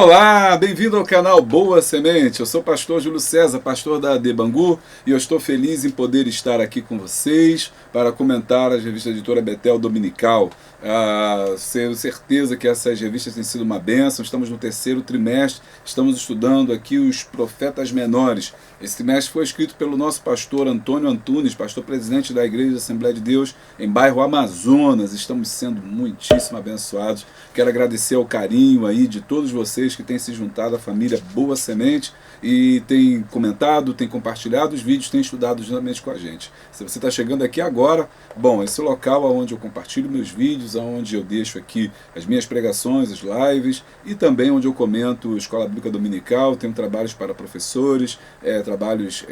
Olá, bem-vindo ao canal Boa Semente. Eu sou o pastor Júlio César, pastor da AD Bangu, e eu estou feliz em poder estar aqui com vocês para comentar as revistas Editora Betel Dominical. Tenho certeza que essas revistas têm sido uma bênção. Estamos no terceiro trimestre, estamos estudando aqui os profetas menores. Esse trimestre foi escrito pelo nosso pastor Antônio Antunes, pastor presidente da Igreja da Assembleia de Deus em bairro Amazonas. Estamos sendo muitíssimo abençoados. Quero agradecer ao carinho aí de todos vocês que têm se juntado à família Boa Semente e têm comentado, têm compartilhado os vídeos, têm estudado juntamente com a gente. Se você está chegando aqui agora, bom, esse é o local onde eu compartilho meus vídeos, onde eu deixo aqui as minhas pregações, as lives, e também onde eu comento Escola Bíblica Dominical. Tenho trabalhos para professores, trabalhos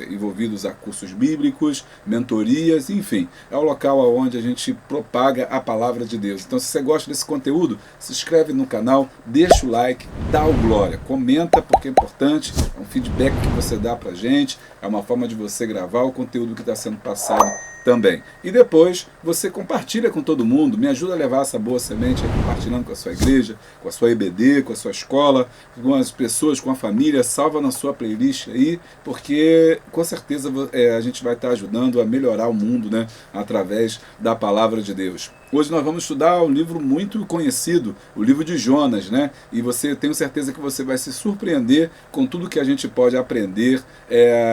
envolvidos a cursos bíblicos, mentorias, enfim. É o local onde a gente propaga a palavra de Deus. Então, se você gosta desse conteúdo, se inscreve no canal, deixa o like, dá o glória, comenta porque é importante, é um feedback que você dá pra gente, é uma forma de você gravar o conteúdo que está sendo passado também. E depois você compartilha com todo mundo, me ajuda a levar essa boa semente aí, compartilhando com a sua igreja, com a sua EBD, com a sua escola, com as pessoas, com a família, salva na sua playlist aí, porque com certeza a gente vai estar ajudando a melhorar o mundo, né, através da palavra de Deus. Hoje nós vamos estudar um livro muito conhecido, o livro de Jonas, né? E tenho certeza que você vai se surpreender com tudo que a gente pode aprender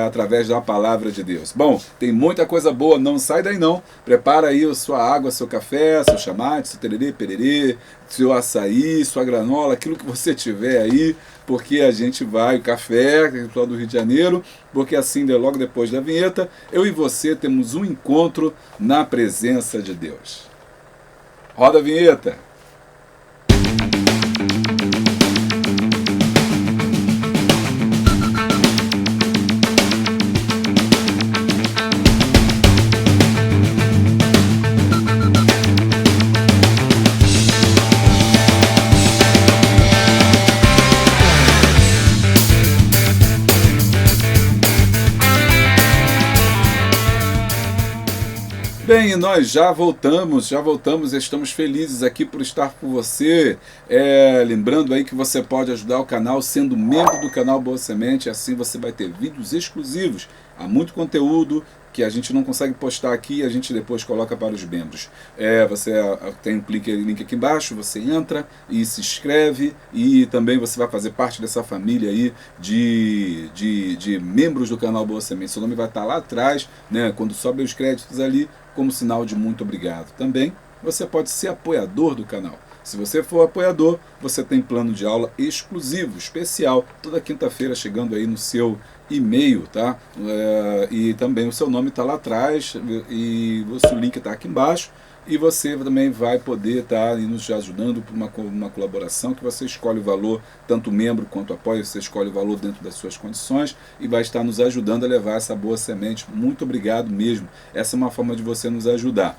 através da palavra de Deus. Bom, tem muita coisa boa, não sai daí não. Prepara aí a sua água, seu café, seu chamate, seu tererê, pererê, seu açaí, sua granola, aquilo que você tiver aí, porque a gente vai, o café, pessoal do Rio de Janeiro, porque assim, logo depois da vinheta, eu e você temos um encontro na presença de Deus. Roda a vinheta. Bem, nós já voltamos, estamos felizes aqui por estar com você. Lembrando aí que você pode ajudar o canal sendo membro do canal Boa Semente, assim você vai ter vídeos exclusivos. Há muito conteúdo que a gente não consegue postar aqui e a gente depois coloca para os membros. Você tem um link aqui embaixo, você entra e se inscreve, e também você vai fazer parte dessa família aí de membros do canal Boa Semente. Seu nome vai estar lá atrás, né, quando sobe os créditos ali, como sinal de muito obrigado. Também você pode ser apoiador do canal. Se você for apoiador, você tem plano de aula exclusivo, especial, toda quinta-feira chegando aí no seu e-mail, tá? E também o seu nome está lá atrás, e o seu link está aqui embaixo. E você também vai poder estar nos ajudando por uma colaboração, que você escolhe o valor, tanto membro quanto apoio, você escolhe o valor dentro das suas condições e vai estar nos ajudando a levar essa boa semente. Muito obrigado mesmo. Essa é uma forma de você nos ajudar.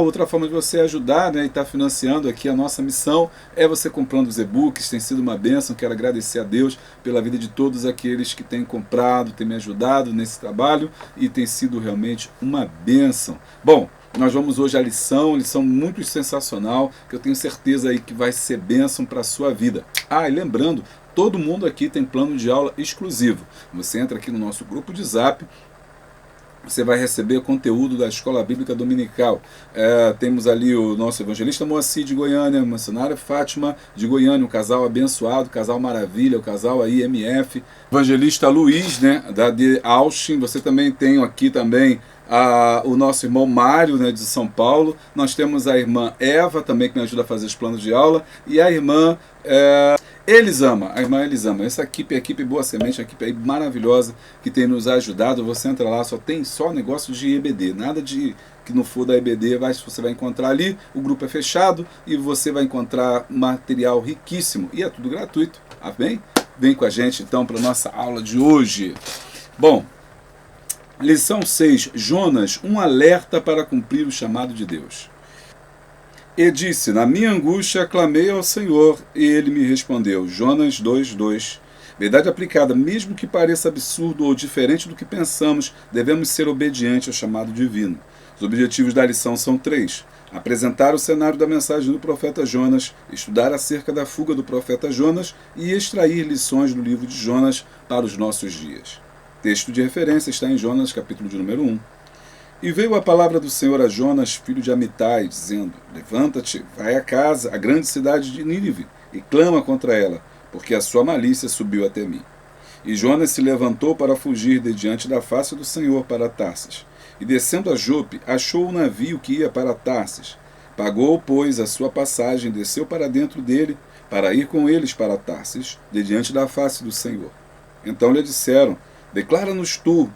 Outra forma de você ajudar, né, e estar financiando aqui a nossa missão é você comprando os e-books. Tem sido uma bênção. Quero agradecer a Deus pela vida de todos aqueles que têm comprado, têm me ajudado nesse trabalho, e tem sido realmente uma bênção. Bom, nós vamos hoje à lição muito sensacional, que eu tenho certeza aí que vai ser bênção para a sua vida. E lembrando, todo mundo aqui tem plano de aula exclusivo. Você entra aqui no nosso grupo de Zap, você vai receber conteúdo da Escola Bíblica Dominical. Temos ali o nosso evangelista Moacir de Goiânia, a missionária Fátima de Goiânia, um casal abençoado, casal maravilha, o casal aí MF, evangelista Luiz, né, da de Austin. Você também tem aqui também o nosso irmão Mário, né, de São Paulo. Nós temos a irmã Eva também, que me ajuda a fazer os planos de aula, e a irmã Elisama, essa equipe, a equipe Boa Semente, a equipe aí maravilhosa que tem nos ajudado. Você entra lá, só negócio de EBD, nada de que não for da EBD, você vai encontrar ali. O grupo é fechado e você vai encontrar material riquíssimo, e é tudo gratuito, bem? Vem com a gente então para a nossa aula de hoje. Bom, lição 6, Jonas, um alerta para cumprir o chamado de Deus. E disse, na minha angústia clamei ao Senhor, e ele me respondeu. Jonas 2:2. Verdade aplicada, mesmo que pareça absurdo ou diferente do que pensamos, devemos ser obedientes ao chamado divino. Os objetivos da lição são 3. apresentar o cenário da mensagem do profeta Jonas, estudar acerca da fuga do profeta Jonas e extrair lições do livro de Jonas para os nossos dias. Texto de referência está em Jonas, capítulo de número 1. E veio a palavra do Senhor a Jonas, filho de Amitai, dizendo: Levanta-te, vai à casa, à grande cidade de Nínive, e clama contra ela, porque a sua malícia subiu até mim. E Jonas se levantou para fugir de diante da face do Senhor para Tarsis. E descendo a Jope, achou o navio que ia para Tarsis. Pagou, pois, a sua passagem, desceu para dentro dele, para ir com eles para Tarsis, de diante da face do Senhor. Então lhe disseram: Declara-nos tu,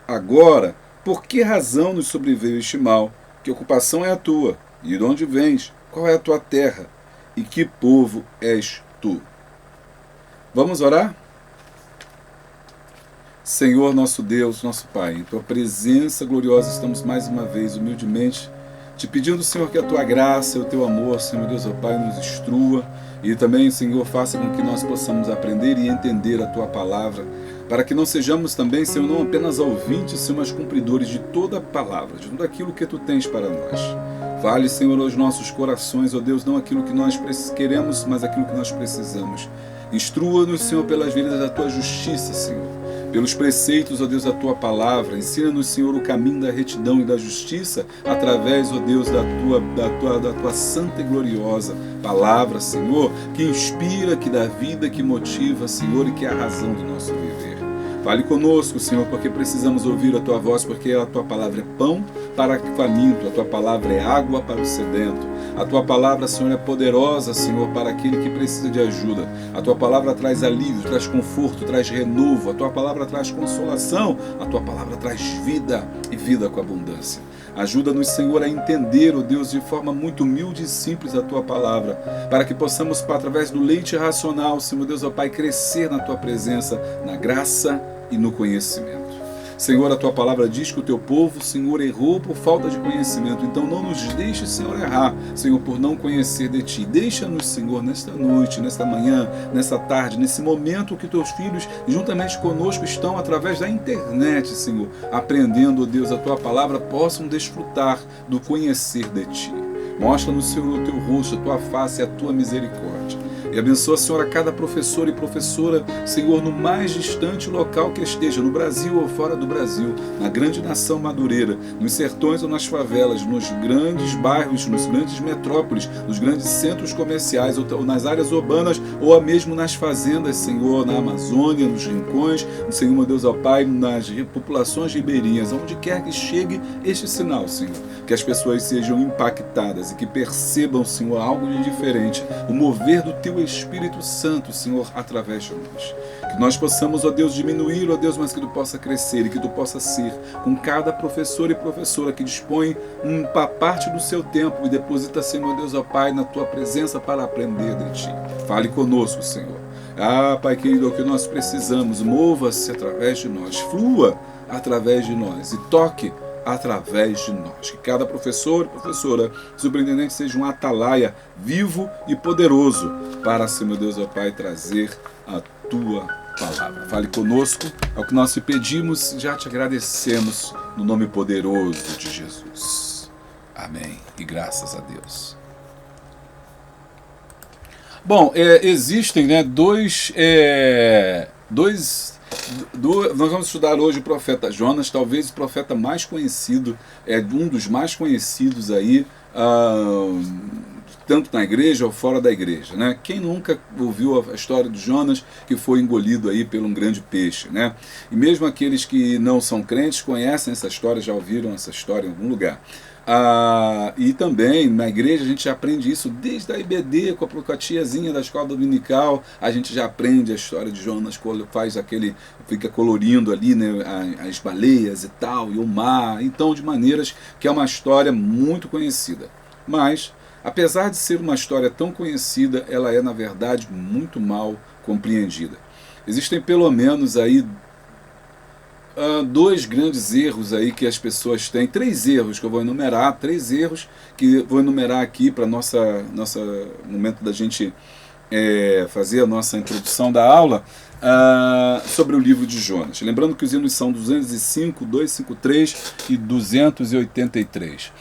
agora, por que razão nos sobreveio este mal? Que ocupação é a tua? E de onde vens? Qual é a tua terra? E que povo és tu? Vamos orar? Senhor, nosso Deus, nosso Pai, em Tua presença gloriosa estamos mais uma vez, humildemente, te pedindo, Senhor, que a Tua graça e o Teu amor, Senhor Deus, ó Pai, nos instrua e também, Senhor, faça com que nós possamos aprender e entender a Tua palavra, para que não sejamos também, Senhor, não apenas ouvintes, Senhor, mas cumpridores de toda a palavra, de tudo aquilo que Tu tens para nós. Fale, Senhor, aos nossos corações, ó Deus, não aquilo que nós queremos, mas aquilo que nós precisamos. Instrua-nos, Senhor, pelas vidas da Tua justiça, Senhor, pelos preceitos, ó Deus, da Tua palavra. Ensina-nos, Senhor, o caminho da retidão e da justiça, através, ó Deus, da tua santa e gloriosa palavra, Senhor, que inspira, que dá vida, que motiva, Senhor, e que é a razão do nosso viver. Fale conosco, Senhor, porque precisamos ouvir a Tua voz, porque a Tua palavra é pão para o faminto, a Tua palavra é água para o sedento. A Tua palavra, Senhor, é poderosa, Senhor, para aquele que precisa de ajuda. A Tua palavra traz alívio, traz conforto, traz renovo. A Tua palavra traz consolação. A Tua palavra traz vida e vida com abundância. Ajuda-nos, Senhor, a entender, ó Deus, de forma muito humilde e simples a Tua palavra, para que possamos, através do leite racional, Senhor Deus, ó Pai, crescer na Tua presença, na graça e no conhecimento. Senhor, a Tua palavra diz que o Teu povo, Senhor, errou por falta de conhecimento. Então não nos deixe, Senhor, errar, Senhor, por não conhecer de Ti. Deixa-nos, Senhor, nesta noite, nesta manhã, nesta tarde, nesse momento que Teus filhos, juntamente conosco, estão através da internet, Senhor, aprendendo, ó Deus, a Tua palavra, possam desfrutar do conhecer de Ti. Mostra-nos, Senhor, o Teu rosto, a Tua face e a Tua misericórdia. E abençoa, Senhor, a cada professor e professora, Senhor, no mais distante local que esteja, no Brasil ou fora do Brasil, na grande nação madureira, nos sertões ou nas favelas, nos grandes bairros, nos grandes metrópoles, nos grandes centros comerciais ou nas áreas urbanas, ou mesmo nas fazendas, Senhor, na Amazônia, nos rincões, Senhor, meu Deus, ó Pai, nas populações ribeirinhas, onde quer que chegue este sinal, Senhor, que as pessoas sejam impactadas e que percebam, Senhor, algo de diferente, o mover do Teu Espírito Santo, Senhor, através de nós. Que nós possamos, ó Deus, diminuir, ó Deus, mas que Tu possa crescer e que Tu possa ser com cada professor e professora que dispõe uma parte do seu tempo e deposita, Senhor Deus, ó Pai, na Tua presença para aprender de Ti. Fale conosco, Senhor. Ah, Pai querido, é o que nós precisamos. Mova-se através de nós, flua através de nós e toque através de nós. Que cada professor e professora, superintendente, seja um atalaia vivo e poderoso para, Senhor Deus, ó Pai, trazer a Tua palavra. Fale conosco, é o que nós te pedimos, já te agradecemos no nome poderoso de Jesus. Amém. E graças a Deus. Bom, existem, né, nós vamos estudar hoje o profeta Jonas, talvez o profeta mais conhecido, um dos mais conhecidos aí, tanto na igreja ou fora da igreja, né? Quem nunca ouviu a história de Jonas, que foi engolido aí por um grande peixe, né? E mesmo aqueles que não são crentes conhecem essa história, já ouviram essa história em algum lugar. E também na igreja a gente aprende isso desde a IBD, com a tiazinha da escola dominical, a gente já aprende a história de Jonas, faz fica colorindo ali, né, as baleias e tal, e o mar, então de maneiras que é uma história muito conhecida. Mas, apesar de ser uma história tão conhecida, ela é na verdade muito mal compreendida. Existem pelo menos aí dois grandes erros aí que as pessoas têm, três erros que eu vou enumerar, aqui para nosso momento da gente fazer a nossa introdução da aula sobre o livro de Jonas. Lembrando que os hinos são 205, 253 e 283.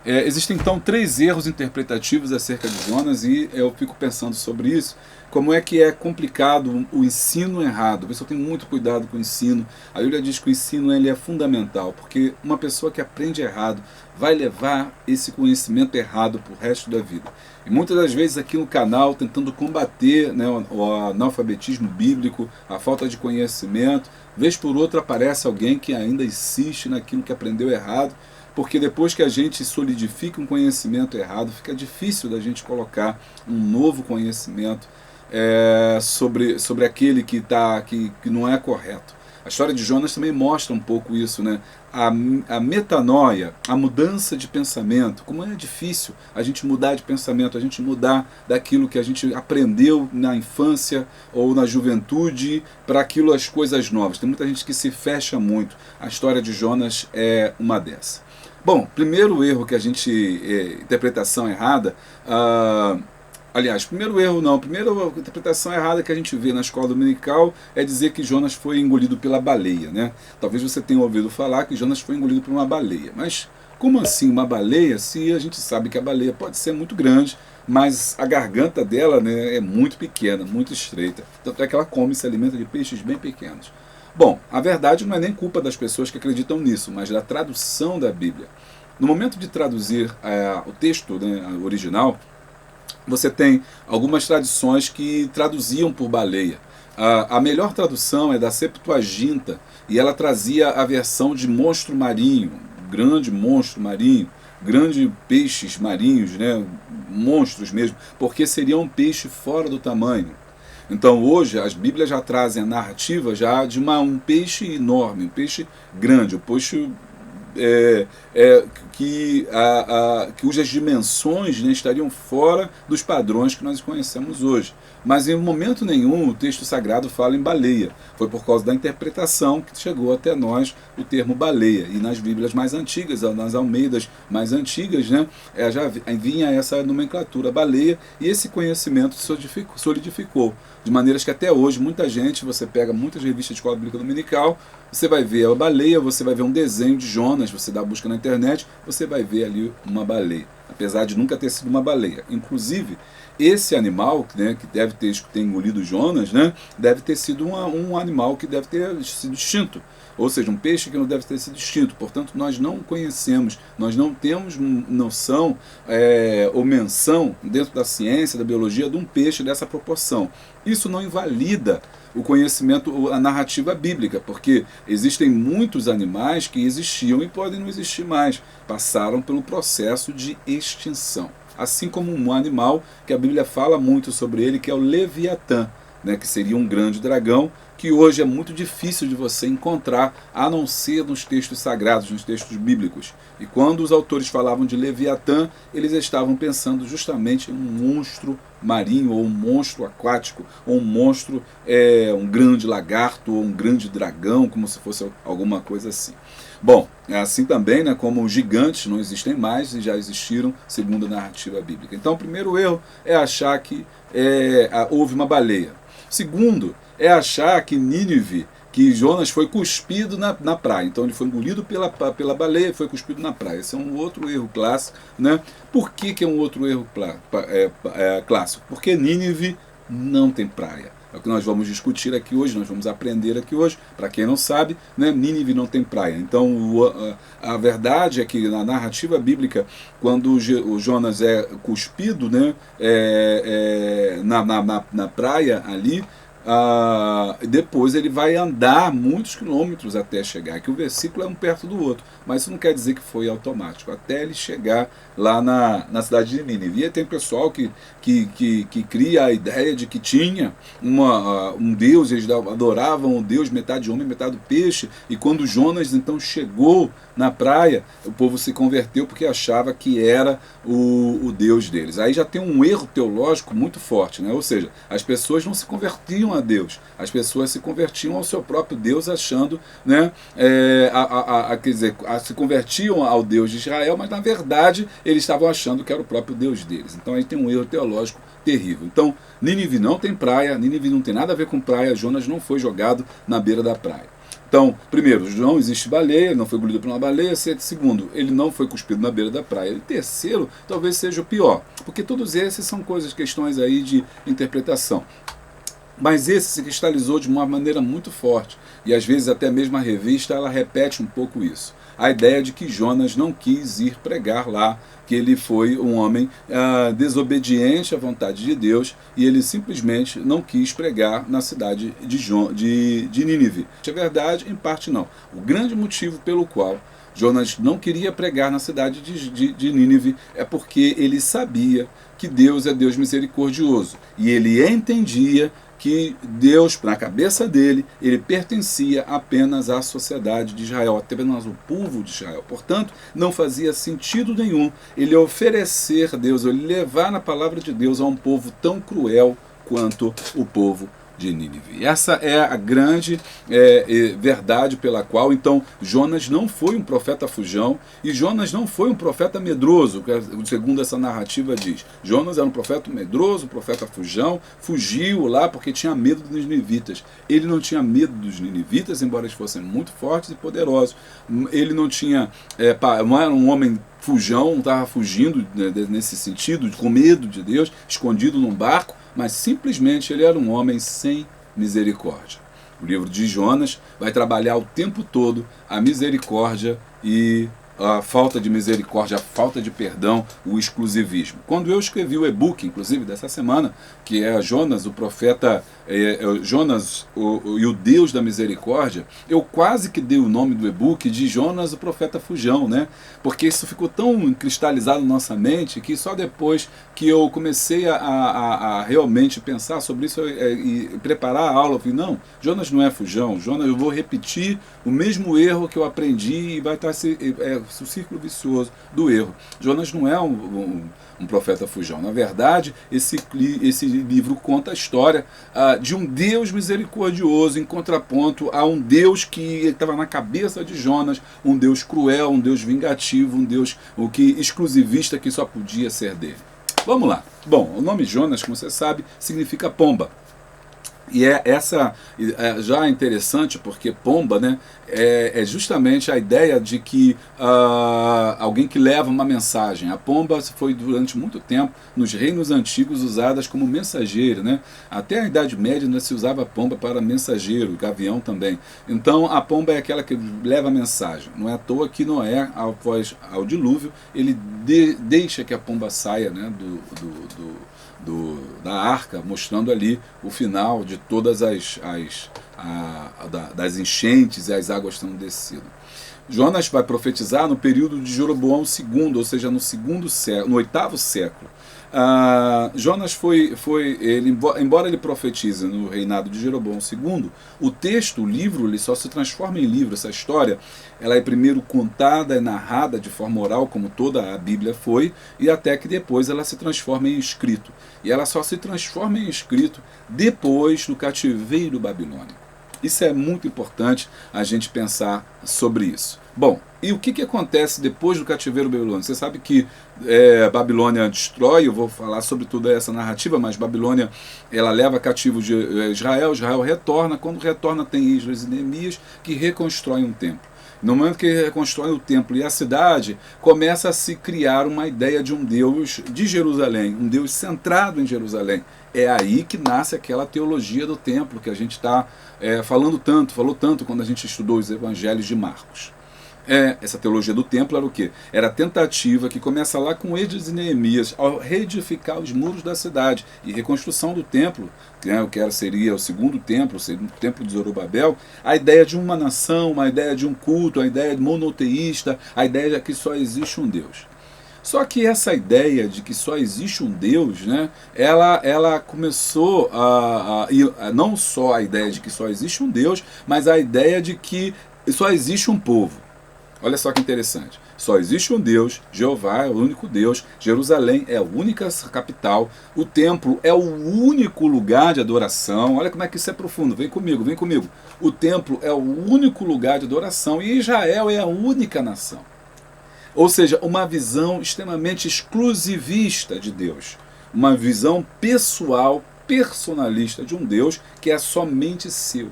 Existem então 3 erros interpretativos acerca de Jonas e eu fico pensando sobre isso. Como é que é complicado o ensino errado? A pessoa tem muito cuidado com o ensino. A Bíblia diz que o ensino ele é fundamental, porque uma pessoa que aprende errado vai levar esse conhecimento errado para o resto da vida. E muitas das vezes aqui no canal, tentando combater, né, o analfabetismo bíblico, a falta de conhecimento, vez por outra aparece alguém que ainda insiste naquilo que aprendeu errado, porque depois que a gente solidifica um conhecimento errado, fica difícil da gente colocar um novo conhecimento sobre aquele que não é correto. A história de Jonas também mostra um pouco isso, né? A metanoia, a mudança de pensamento, como é difícil a gente mudar de pensamento, a gente mudar daquilo que a gente aprendeu na infância ou na juventude para aquilo, as coisas novas. Tem muita gente que se fecha muito. A história de Jonas é uma dessas. Bom, primeiro erro que a gente, interpretação errada, aliás, primeira interpretação errada que a gente vê na escola dominical é dizer que Jonas foi engolido pela baleia, né? Talvez você tenha ouvido falar que Jonas foi engolido por uma baleia, mas como assim uma baleia, se a gente sabe que a baleia pode ser muito grande, mas a garganta dela, né, é muito pequena, muito estreita, tanto é que ela come e se alimenta de peixes bem pequenos. Bom, a verdade não é nem culpa das pessoas que acreditam nisso, mas da tradução da Bíblia. No momento de traduzir o texto, né, original, você tem algumas tradições que traduziam por baleia. A melhor tradução é da Septuaginta, e ela trazia a versão de monstro marinho, grande monstro marinho, grandes peixes marinhos, né, monstros mesmo, porque seriam um peixe fora do tamanho. Então hoje as Bíblias já trazem a narrativa já de um peixe enorme, um peixe grande, um peixe cujas dimensões, né, estariam fora dos padrões que nós conhecemos hoje. Mas em momento nenhum o texto sagrado fala em baleia. Foi por causa da interpretação que chegou até nós o termo baleia. E nas Bíblias mais antigas, nas Almeidas mais antigas, né, já vinha essa nomenclatura baleia, e esse conhecimento solidificou. De maneiras que até hoje muita gente, você pega muitas revistas de escola bíblica dominical, você vai ver a baleia, você vai ver um desenho de Jonas, você dá busca na internet, você vai ver ali uma baleia, apesar de nunca ter sido uma baleia. Inclusive, esse animal, né, que deve ter engolido Jonas, né, deve ter sido um animal que deve ter sido extinto, ou seja, um peixe que não deve ter sido extinto. Portanto, nós não conhecemos, nós não temos noção ou menção dentro da ciência, da biologia, de um peixe dessa proporção. Isso não invalida o conhecimento, a narrativa bíblica, porque existem muitos animais que existiam e podem não existir mais, passaram pelo processo de extinção. Assim como um animal que a Bíblia fala muito sobre ele, que é o Leviatã, né, que seria um grande dragão, que hoje é muito difícil de você encontrar, a não ser nos textos sagrados, nos textos bíblicos. E quando os autores falavam de Leviatã, eles estavam pensando justamente em um monstro marinho, ou um monstro aquático, ou um monstro, um grande lagarto, ou um grande dragão, como se fosse alguma coisa assim. Bom, é assim também, né, como os gigantes não existem mais e já existiram segundo a narrativa bíblica. Então o primeiro erro é achar que houve uma baleia. Segundo, é achar que Nínive, que Jonas foi cuspido na praia. Então ele foi engolido pela baleia e foi cuspido na praia. Esse é um outro erro clássico, né? Por que é um outro erro clássico? Porque Nínive não tem praia. É o que nós vamos discutir aqui hoje, nós vamos aprender aqui hoje. Para quem não sabe, né, Nínive não tem praia. Então a verdade é que na narrativa bíblica, quando o Jonas é cuspido, né, na praia ali, depois ele vai andar muitos quilômetros até chegar, que o versículo é um perto do outro, mas isso não quer dizer que foi automático, até ele chegar lá na cidade de Nínive. E tem pessoal que cria a ideia de que tinha um Deus, eles adoravam um Deus metade homem, metade peixe, e quando Jonas então chegou na praia, o povo se converteu porque achava que era o Deus deles. Aí já tem um erro teológico muito forte, né? Ou seja, as pessoas não se convertiam a Deus, as pessoas se convertiam ao seu próprio Deus, achando, né, quer dizer, se convertiam ao Deus de Israel, mas na verdade eles estavam achando que era o próprio Deus deles. Então aí tem um erro teológico terrível. Então Nínive não tem praia, Nínive não tem nada a ver com praia, Jonas não foi jogado na beira da praia. Então, primeiro, não existe baleia, ele não foi engolido por uma baleia. Segundo, ele não foi cuspido na beira da praia. E terceiro, talvez seja o pior, porque todos esses são questões aí de interpretação. Mas esse se cristalizou de uma maneira muito forte. E às vezes até mesmo a revista ela repete um pouco isso. A ideia de que Jonas não quis ir pregar lá, que ele foi um homem desobediente à vontade de Deus e ele simplesmente não quis pregar na cidade de Nínive. É verdade, em parte não. O grande motivo pelo qual Jonas não queria pregar na cidade de Nínive é porque ele sabia que Deus é Deus misericordioso. E ele entendia que Deus, na cabeça dele, ele pertencia apenas à sociedade de Israel, apenas ao povo de Israel. Portanto, não fazia sentido nenhum ele oferecer Deus, ele levar na palavra de Deus a um povo tão cruel quanto o povo de Nínive. Essa é a grande verdade pela qual, então, Jonas não foi um profeta fujão e Jonas não foi um profeta medroso, segundo essa narrativa diz. Jonas era um profeta medroso, um profeta fujão, fugiu lá porque tinha medo dos ninivitas. Ele não tinha medo dos ninivitas, embora eles fossem muito fortes e poderosos. Ele não era um homem fujão, não estava fugindo nesse sentido, com medo de Deus, escondido num barco, mas simplesmente ele era um homem sem misericórdia. O livro de Jonas vai trabalhar o tempo todo a misericórdia e a falta de misericórdia, a falta de perdão, o exclusivismo. Quando eu escrevi o e-book, inclusive, dessa semana, que é Jonas, o profeta, Jonas e o Deus da misericórdia, eu quase que dei o nome do e-book de Jonas, o profeta fujão, né? Porque isso ficou tão cristalizado na nossa mente que só depois que eu comecei a realmente pensar sobre isso e preparar a aula, eu falei, não, Jonas não é fujão, Jonas, eu vou repetir o mesmo erro que eu aprendi e vai estar o círculo vicioso do erro. Jonas não é um profeta fujão. Na verdade, esse livro conta a história de um Deus misericordioso em contraponto a um Deus que estava na cabeça de Jonas, um Deus cruel, um Deus vingativo, um Deus exclusivista que só podia ser dele. Vamos lá. Bom, o nome Jonas, como você sabe, significa pomba. E já é interessante porque pomba, né, é justamente a ideia de que alguém que leva uma mensagem. A pomba foi durante muito tempo nos reinos antigos usadas como mensageiro, né? Até a Idade Média ainda se usava a pomba para mensageiro, gavião também. Então a pomba é aquela que leva a mensagem. Não é à toa que Noé, após ao dilúvio, ele deixa que a pomba saia, né, da arca, mostrando ali o final de todas das enchentes e as águas tendo descido. Jonas vai profetizar no período de Jeroboão II, ou seja, no oitavo século. Jonas embora ele profetize no reinado de Jeroboão II, o livro, ele só se transforma em livro. Essa história, ela é primeiro contada e narrada de forma oral, como toda a Bíblia foi, e até que depois ela se transforma em escrito. E ela só se transforma em escrito depois do cativeiro babilônico. Isso é muito importante a gente pensar sobre isso. Bom, e o que acontece depois do cativeiro babilônico? Você sabe que Babilônia destrói, eu vou falar sobre toda essa narrativa, mas Babilônia ela leva cativo de Israel retorna, quando retorna tem Esdras e Neemias que reconstroem um templo. No momento que reconstrói o templo e a cidade, começa a se criar uma ideia de um Deus de Jerusalém, um Deus centrado em Jerusalém. É aí que nasce aquela teologia do templo que a gente está falou tanto quando a gente estudou os evangelhos de Marcos. Essa teologia do templo era o quê? Era a tentativa que começa lá com Esdras e Neemias ao reedificar os muros da cidade e reconstrução do templo, que seria o segundo templo, o templo de Zorobabel, a ideia de uma nação, a ideia de um culto, a ideia monoteísta, a ideia de que só existe um Deus. Só que essa ideia de que só existe um Deus, né, ela começou não só a ideia de que só existe um Deus, mas a ideia de que só existe um povo. Olha só que interessante. Só existe um Deus, Jeová é o único Deus, Jerusalém é a única capital, o templo é o único lugar de adoração. Olha como é que isso é profundo, vem comigo, vem comigo. O templo é o único lugar de adoração e Israel é a única nação. Ou seja, uma visão extremamente exclusivista de Deus. Uma visão pessoal, personalista de um Deus que é somente seu.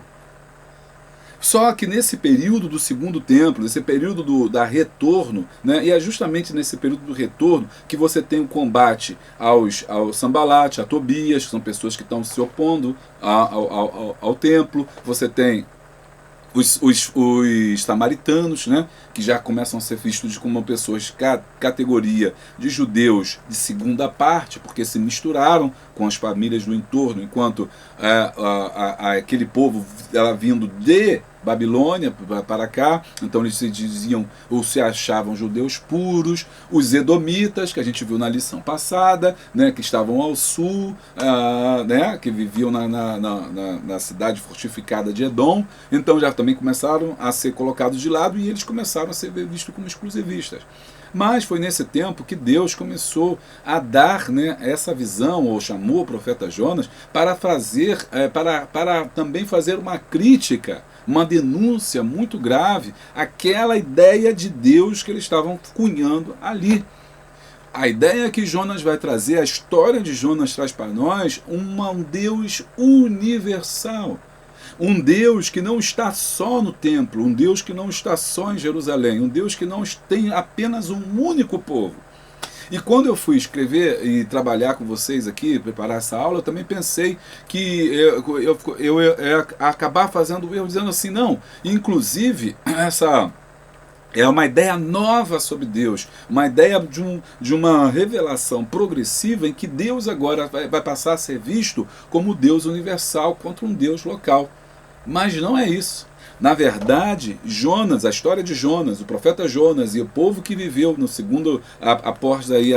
Só que nesse período do segundo templo, nesse período da retorno, né, e é justamente nesse período do retorno que você tem o combate ao Sambalate, a Tobias, que são pessoas que estão se opondo ao templo. Você tem os samaritanos, né, que já começam a ser vistos como pessoas de categoria de judeus de segunda parte, porque se misturaram com as famílias do entorno, enquanto aquele povo ela vindo de Babilônia para cá, então eles se diziam ou se achavam judeus puros. Os edomitas, que a gente viu na lição passada, né, que estavam ao sul, né, que viviam na cidade fortificada de Edom, então já também começaram a ser colocados de lado e eles começaram a ser vistos como exclusivistas. Mas foi nesse tempo que Deus começou a dar, né, essa visão, ou chamou o profeta Jonas para fazer, para também fazer uma crítica, uma denúncia muito grave àquela ideia de Deus que eles estavam cunhando ali. A ideia que Jonas vai trazer, a história de Jonas traz para nós um Deus universal. Um Deus que não está só no templo, um Deus que não está só em Jerusalém, um Deus que não tem apenas um único povo. E quando eu fui escrever e trabalhar com vocês aqui, preparar essa aula, eu também pensei que eu ia acabar fazendo o erro, dizendo assim, não, inclusive essa é uma ideia nova sobre Deus, uma ideia de uma revelação progressiva em que Deus agora vai passar a ser visto como Deus universal contra um Deus local. Mas não é isso. Na verdade, Jonas, a história de Jonas, o profeta Jonas e o povo que viveu no segundo, após aí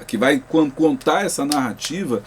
que vai contar essa narrativa,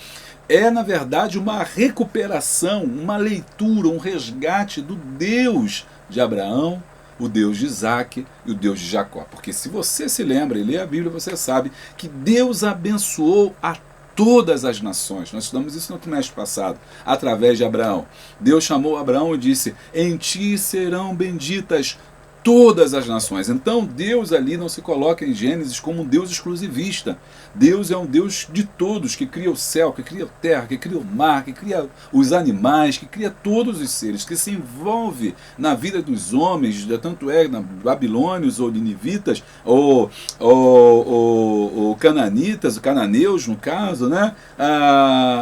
é na verdade uma recuperação, uma leitura, um resgate do Deus de Abraão, o Deus de Isaac e o Deus de Jacó. Porque se você se lembra e lê a Bíblia, você sabe que Deus abençoou a todas as nações. Nós estudamos isso no trimestre passado, através de Abraão. Deus chamou Abraão e disse, em ti serão benditas todas as nações. Então Deus ali não se coloca em Gênesis como um Deus exclusivista. Deus é um Deus de todos, que cria o céu, que cria a terra, que cria o mar, que cria os animais, que cria todos os seres, que se envolve na vida dos homens, tanto é na babilônios ou ninivitas, ou cananitas, cananeus no caso, né?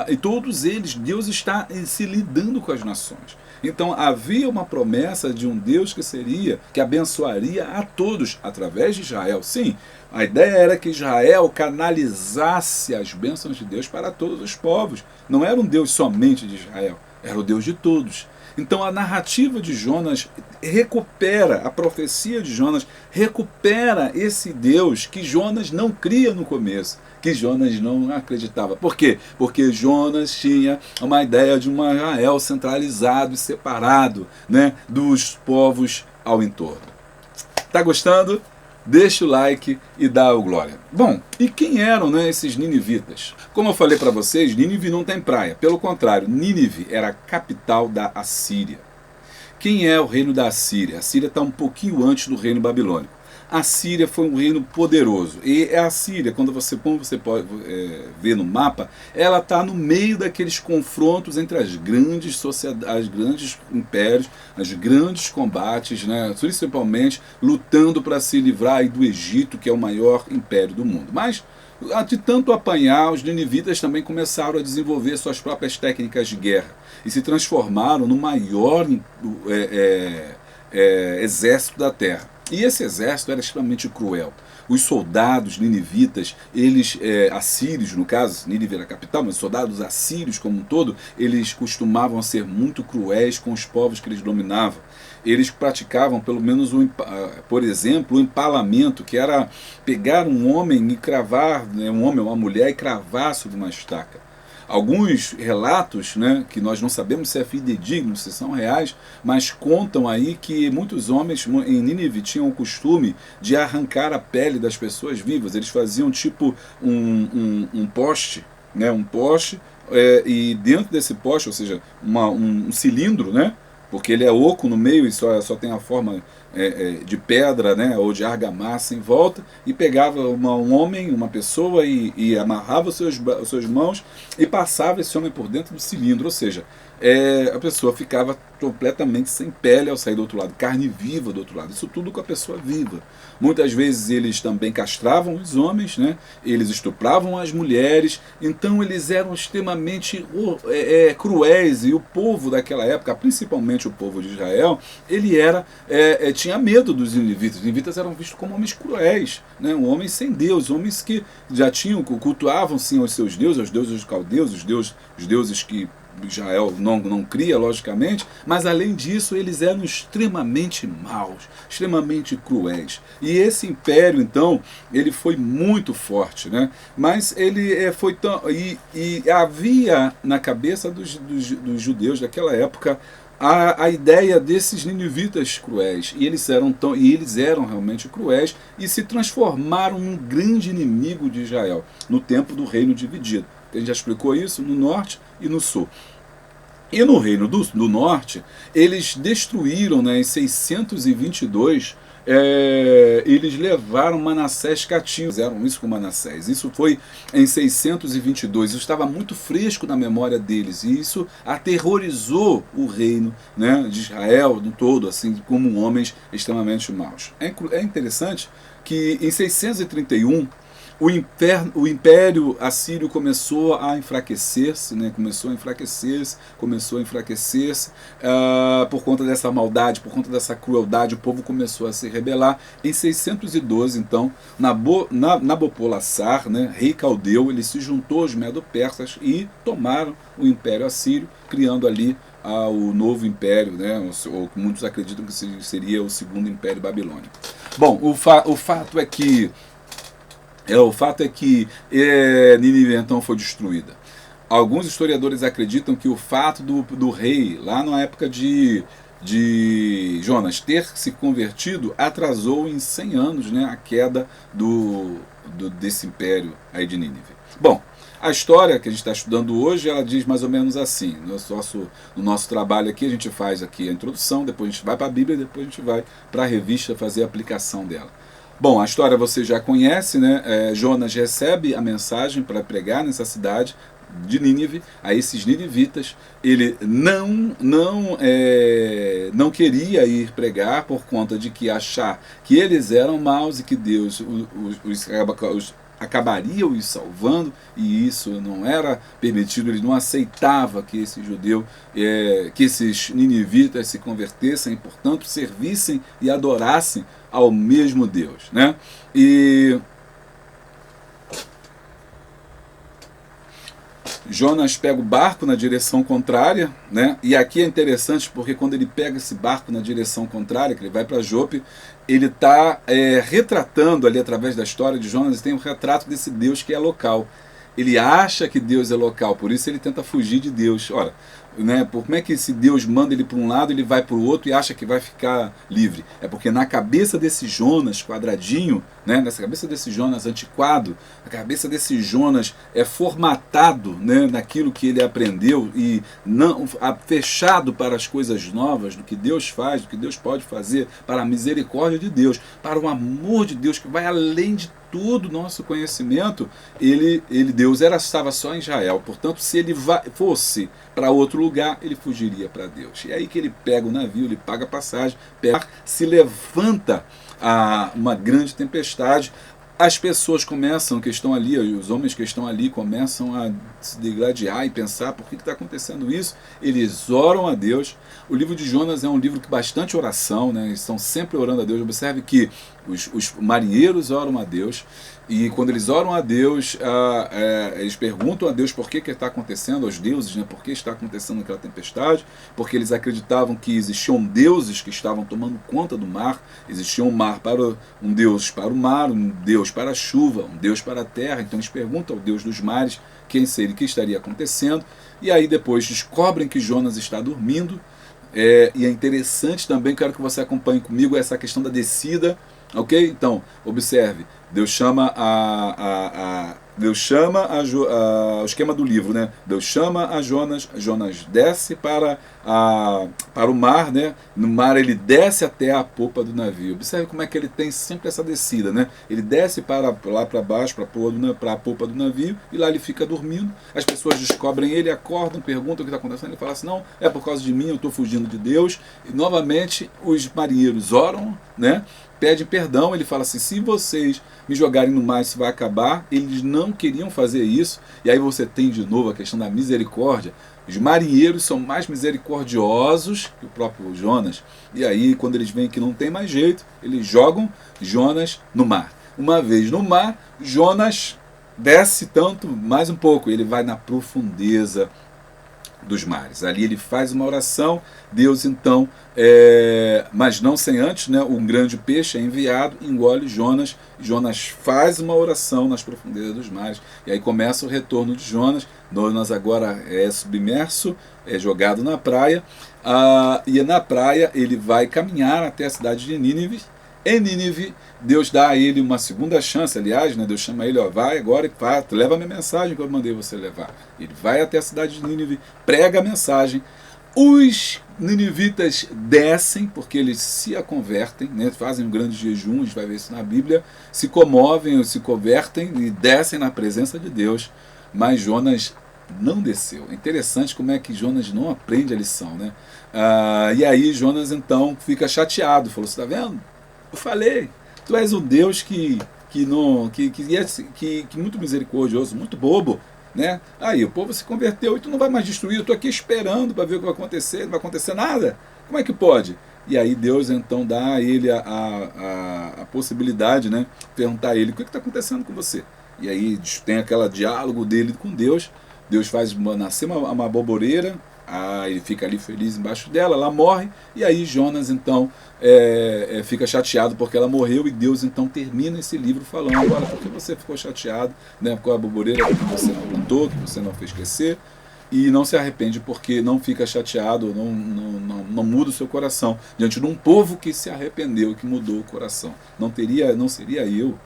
E todos eles, Deus está se lidando com as nações. Então havia uma promessa de um Deus que abençoaria a todos através de Israel. Sim, a ideia era que Israel canalizasse as bênçãos de Deus para todos os povos. Não era um Deus somente de Israel, era o Deus de todos. Então a narrativa de Jonas recupera, a profecia de Jonas recupera esse Deus que Jonas não cria no começo, que Jonas não acreditava. Por quê? Porque Jonas tinha uma ideia de um Israel centralizado e separado, né, dos povos ao entorno. Tá gostando? Deixa o like e dá o glória. Bom, e quem eram, né, esses ninivitas? Como eu falei para vocês, Nínive não tem praia. Pelo contrário, Nínive era a capital da Assíria. Quem é o reino da Assíria? A Assíria está um pouquinho antes do reino babilônico. A Síria foi um reino poderoso. E a Síria, como você pode ver no mapa, ela está no meio daqueles confrontos entre as grandes sociedades, os grandes impérios, os grandes combates, né, principalmente lutando para se livrar aí do Egito, que é o maior império do mundo. Mas, de tanto apanhar, os ninivitas também começaram a desenvolver suas próprias técnicas de guerra e se transformaram no maior exército da terra. E esse exército era extremamente cruel. Os soldados ninivitas, eles, assírios no caso, Nínive era a capital, mas os soldados assírios como um todo, eles costumavam ser muito cruéis com os povos que eles dominavam. Eles praticavam pelo menos, por exemplo, o empalamento, que era pegar um homem e cravar, né, um homem ou uma mulher e cravar sobre uma estaca. Alguns relatos, né, que nós não sabemos se é fidedigno, se são reais, mas contam aí que muitos homens em Nínive tinham o costume de arrancar a pele das pessoas vivas. Eles faziam tipo um poste, né, e dentro desse poste, ou seja, um cilindro, né, porque ele é oco no meio e só tem a forma de pedra, né, ou de argamassa em volta, e pegava um homem, uma pessoa, e amarrava suas mãos e passava esse homem por dentro do cilindro, ou seja, a pessoa ficava completamente sem pele ao sair do outro lado, carne viva do outro lado, isso tudo com a pessoa viva. Muitas vezes eles também castravam os homens, né? Eles estupravam as mulheres, então eles eram extremamente cruéis, e o povo daquela época, principalmente o povo de Israel, ele tinha medo dos ninivitas. Os ninivitas eram vistos como homens cruéis, né? Homens sem Deus, homens que já cultuavam sim aos seus deuses, aos deuses dos caldeus, os deuses que Israel não cria, logicamente, mas além disso eles eram extremamente maus, extremamente cruéis. E esse império, então, ele foi muito forte, né? Mas ele foi tão... E havia na cabeça dos judeus daquela época a ideia desses ninivitas cruéis, e eles eram realmente cruéis e se transformaram num grande inimigo de Israel no tempo do reino dividido. A gente já explicou isso no norte e no sul. E no reino do norte, eles destruíram, né, em 622, eles levaram Manassés cativo. Fizeram isso com Manassés. Isso foi em 622. Isso estava muito fresco na memória deles. E isso aterrorizou o reino, né, de Israel no todo, assim como homens extremamente maus. É interessante que em 631 o império assírio começou a enfraquecer-se, né? Começou a enfraquecer-se por conta dessa maldade, por conta dessa crueldade. O povo começou a se rebelar. Em 612, então, Nabopolassar, né, rei caldeu, ele se juntou aos medo-persas e tomaram o império assírio, criando ali o novo império, né, ou muitos acreditam que seria o segundo império babilônico. Bom, o fato é que Nínive então foi destruída. Alguns historiadores acreditam que o fato do rei, lá na época de Jonas, ter se convertido, atrasou em 100 anos, né, a queda desse império aí de Nínive. Bom, a história que a gente está estudando hoje, ela diz mais ou menos assim. No nosso trabalho aqui, a gente faz aqui a introdução, depois a gente vai para a Bíblia, depois a gente vai para a revista fazer a aplicação dela. Bom, a história você já conhece, né? Jonas recebe a mensagem para pregar nessa cidade de Nínive, a esses ninivitas. Ele não queria ir pregar por conta de que achar que eles eram maus e que Deus acabaria os salvando, e isso não era permitido. Ele não aceitava que esse que esses ninivitas se convertessem e, portanto, servissem e adorassem ao mesmo Deus, né? E Jonas pega o barco na direção contrária, né? E aqui é interessante porque quando ele pega esse barco na direção contrária, que ele vai para Jope, ele está retratando ali, através da história de Jonas, tem um retrato desse Deus que é local. Ele acha que Deus é local, por isso ele tenta fugir de Deus. Ora, né, como é que esse Deus manda ele para um lado, ele vai para o outro e acha que vai ficar livre? É porque na cabeça desse Jonas quadradinho, né, nessa cabeça desse Jonas antiquado, a cabeça desse Jonas é formatado, né, naquilo que ele aprendeu e não fechado para as coisas novas, do que Deus faz, do que Deus pode fazer, para a misericórdia de Deus, para o amor de Deus que vai além de todo o nosso conhecimento. Deus estava só em Israel, portanto, se ele fosse para outro lugar, ele fugiria para Deus. E aí que ele pega o navio, ele paga a passagem, se levanta uma grande tempestade. As pessoas começam, que estão ali, os homens que estão ali, começam a se degladiar e pensar: por que está acontecendo isso? Eles oram a Deus. O livro de Jonas é um livro que bastante oração, né? Eles estão sempre orando a Deus. Observe que os marinheiros oram a Deus, e quando eles oram a Deus, eles perguntam a Deus por que está acontecendo, aos deuses, né? Por que está acontecendo aquela tempestade, porque eles acreditavam que existiam deuses que estavam tomando conta do mar. Existia um deus para o mar, um deus para a chuva, um deus para a terra. Então eles perguntam ao Deus dos mares quem seria, o que estaria acontecendo, e aí depois descobrem que Jonas está dormindo. E é interessante também, quero que você acompanhe comigo essa questão da descida, ok? Então, observe, Deus chama Deus chama o esquema do livro, né? Deus chama a Jonas, Jonas desce para o mar, né? No mar ele desce até a popa do navio. Observe como é que ele tem sempre essa descida, né? Ele desce lá para baixo, para a popa do navio, e lá ele fica dormindo. As pessoas descobrem ele, acordam, perguntam o que está acontecendo. Ele fala assim: não, é por causa de mim, eu estou fugindo de Deus. E novamente os marinheiros oram, né? Pede perdão, ele fala assim: se vocês me jogarem no mar, isso vai acabar. Eles não queriam fazer isso, e aí você tem de novo a questão da misericórdia. Os marinheiros são mais misericordiosos que o próprio Jonas, e aí quando eles veem que não tem mais jeito, eles jogam Jonas no mar. Uma vez no mar, Jonas desce tanto, mais um pouco, ele vai na profundeza dos mares. Ali ele faz uma oração, Deus então, mas não sem antes, né, um grande peixe é enviado, engole Jonas. Jonas faz uma oração nas profundezas dos mares, e aí começa o retorno de Jonas. Jonas agora é submerso, é jogado na praia, e na praia ele vai caminhar até a cidade de Nínive. Em Nínive, Deus dá a ele uma segunda chance, aliás, né? Deus chama ele: ó, vai agora e leva a minha mensagem que eu mandei você levar. Ele vai até a cidade de Nínive, prega a mensagem. Os ninivitas descem, porque eles se convertem, né? Fazem um grande jejum, a gente vai ver isso na Bíblia, se comovem, se convertem e descem na presença de Deus. Mas Jonas não desceu. É interessante como é que Jonas não aprende a lição, né? E aí Jonas então fica chateado, falou: você está vendo? Eu falei, tu és um Deus que muito misericordioso, muito bobo, né? Aí o povo se converteu e tu não vai mais destruir, eu estou aqui esperando para ver o que vai acontecer, não vai acontecer nada. Como é que pode? E aí Deus então dá a ele a possibilidade, né? Perguntar a ele: o que está acontecendo com você? E aí tem aquele diálogo dele com Deus. Deus faz nascer uma borboleira. Ele fica ali feliz embaixo dela, ela morre, e aí Jonas então fica chateado porque ela morreu, e Deus então termina esse livro falando: olha, por que você ficou chateado, né, com a borboleira que você não plantou, que você não fez crescer, e não se arrepende porque não fica chateado, não muda o seu coração diante de um povo que se arrependeu, que mudou o coração. Não seria eu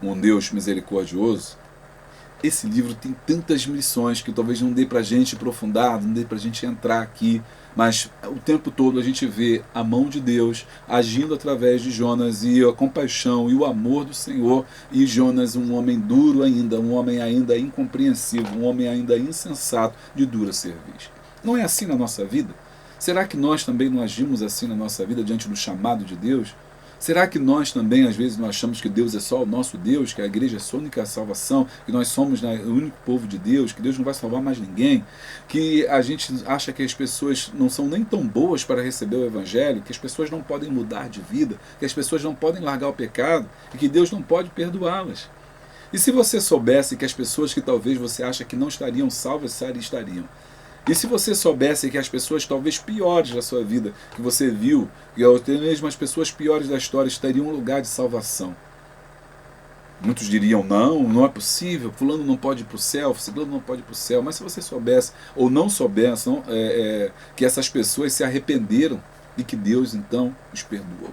um Deus misericordioso? Esse livro tem tantas lições que talvez não dê para a gente aprofundar, não dê para a gente entrar aqui, mas o tempo todo a gente vê a mão de Deus agindo através de Jonas, e a compaixão e o amor do Senhor. E Jonas, um homem duro ainda, um homem ainda incompreensivo, um homem ainda insensato, de dura cerviz. Não é assim na nossa vida? Será que nós também não agimos assim na nossa vida diante do chamado de Deus? Será que nós também, às vezes, nós achamos que Deus é só o nosso Deus, que a igreja é só a única salvação, que nós somos, né, o único povo de Deus, que Deus não vai salvar mais ninguém, que a gente acha que as pessoas não são nem tão boas para receber o Evangelho, que as pessoas não podem mudar de vida, que as pessoas não podem largar o pecado e que Deus não pode perdoá-las? E se você soubesse que as pessoas que talvez você acha que não estariam salvas, estariam? E se você soubesse que as pessoas talvez piores da sua vida, que você viu, e até mesmo as pessoas piores da história, estariam em um lugar de salvação? Muitos diriam: não é possível, fulano não pode ir para o céu, ciclano não pode ir para o céu. Mas se você soubesse, ou não soubesse, que essas pessoas se arrependeram e que Deus então os perdoou.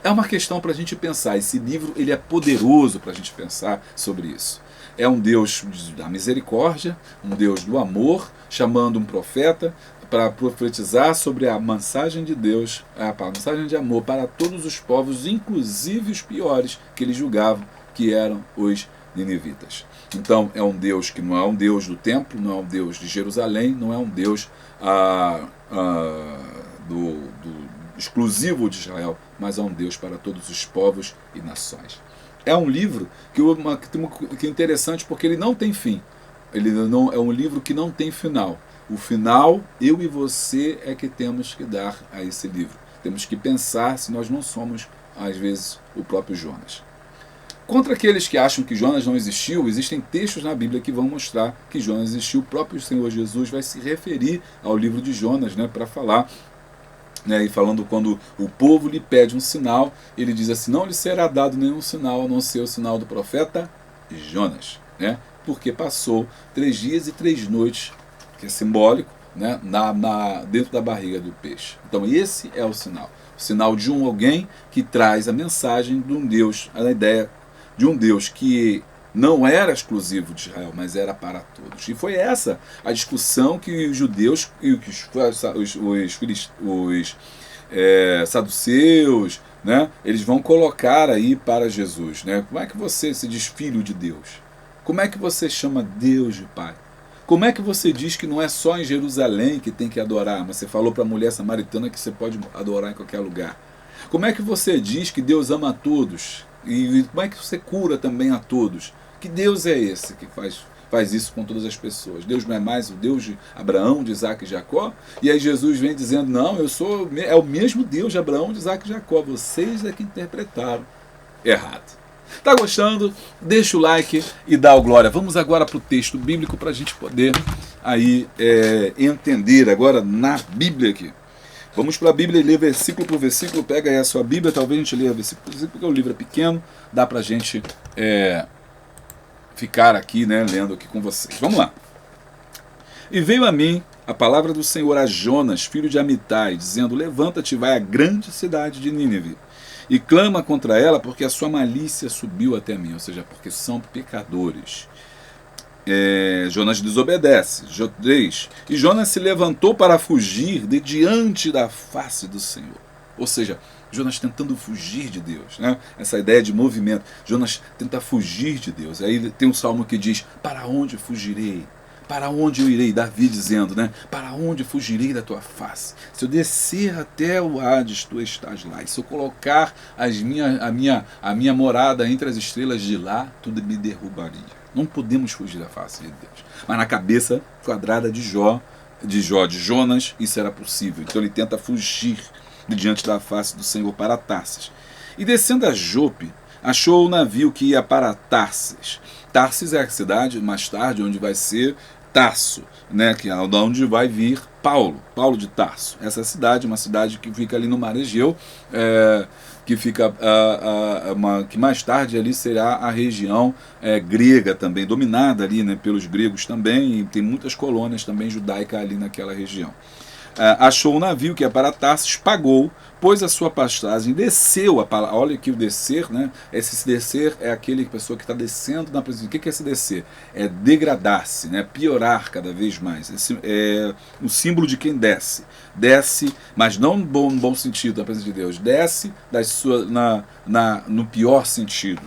É uma questão para a gente pensar. Esse livro ele é poderoso para a gente pensar sobre isso. É um Deus da misericórdia, um Deus do amor, chamando um profeta para profetizar sobre a mensagem de Deus, a mensagem de amor para todos os povos, inclusive os piores, que eles julgavam que eram os ninivitas. Então é um Deus que não é um Deus do templo, não é um Deus de Jerusalém, não é um Deus exclusivo de Israel, mas é um Deus para todos os povos e nações. É um livro que é interessante porque ele não tem fim. É um livro que não tem final. O final, eu e você é que temos que dar a esse livro. Temos que pensar se nós não somos, às vezes, o próprio Jonas. Contra aqueles que acham que Jonas não existiu, existem textos na Bíblia que vão mostrar que Jonas existiu. O próprio Senhor Jesus vai se referir ao livro de Jonas, né, para falar, né, e falando quando o povo lhe pede um sinal, ele diz assim: não lhe será dado nenhum sinal a não ser o sinal do profeta Jonas, né, porque passou 3 dias e 3 noites, que é simbólico, né, dentro da barriga do peixe. Então esse é o sinal de alguém que traz a mensagem de um Deus, a ideia de um Deus que Não era exclusivo de Israel, mas era para todos. E foi essa a discussão que os judeus e os saduceus, né, eles vão colocar aí para Jesus. Né? Como é que você se diz filho de Deus? Como é que você chama Deus de Pai? Como é que você diz que não é só em Jerusalém que tem que adorar, mas você falou para a mulher samaritana que você pode adorar em qualquer lugar? Como é que você diz que Deus ama a todos? E como é que você cura também a todos? Que Deus é esse que faz isso com todas as pessoas? Deus não é mais o Deus de Abraão, de Isaac e Jacó? E aí Jesus vem dizendo, não, é o mesmo Deus de Abraão, de Isaac e Jacó. Vocês é que interpretaram errado. Tá gostando? Deixa o like e dá o glória. Vamos agora para o texto bíblico para a gente poder aí entender agora na Bíblia aqui. Vamos para a Bíblia e ler versículo por versículo. Pega aí a sua Bíblia, talvez a gente leia versículo por versículo, porque o livro é pequeno, dá para a gente ficar aqui, né, lendo aqui com vocês. Vamos lá. E veio a mim a palavra do Senhor a Jonas, filho de Amitai, dizendo, levanta-te e vai à grande cidade de Nínive, e clama contra ela, porque a sua malícia subiu até mim, ou seja, porque são pecadores. Jonas desobedece. 3. E Jonas se levantou para fugir de diante da face do Senhor. Ou seja, Jonas tentando fugir de Deus, né? Essa ideia de movimento. Jonas tenta fugir de Deus. Aí tem um salmo que diz, para onde fugirei? Para onde eu irei? Davi dizendo, né? Para onde fugirei da tua face? Se eu descer até o Hades, tu estás lá. E se eu colocar a minha morada entre as estrelas de lá, tudo me derrubaria. Não podemos fugir da face de Deus. Mas na cabeça quadrada de Jonas, isso era possível. Então ele tenta fugir de diante da face do Senhor para Tarsis. E descendo a Jope, achou o navio que ia para Tarsis. Tarsis é a cidade, mais tarde, onde vai ser Tarso, né, que é onde vai vir Paulo de Tarso. Essa cidade, uma cidade que fica ali no Mar Egeu, que fica que mais tarde ali será a região grega também, dominada ali, né, pelos gregos também, e tem muitas colônias também judaicas ali naquela região. Achou um navio que é para Tarsis, pagou, pôs a sua pastagem, desceu olha aqui o descer, né? Esse descer é aquele pessoa que está descendo na presença. O que é esse descer? É degradar-se, né? Piorar cada vez mais. Esse é um símbolo de quem desce. Desce, mas não no bom sentido da presença de Deus. Desce no pior sentido.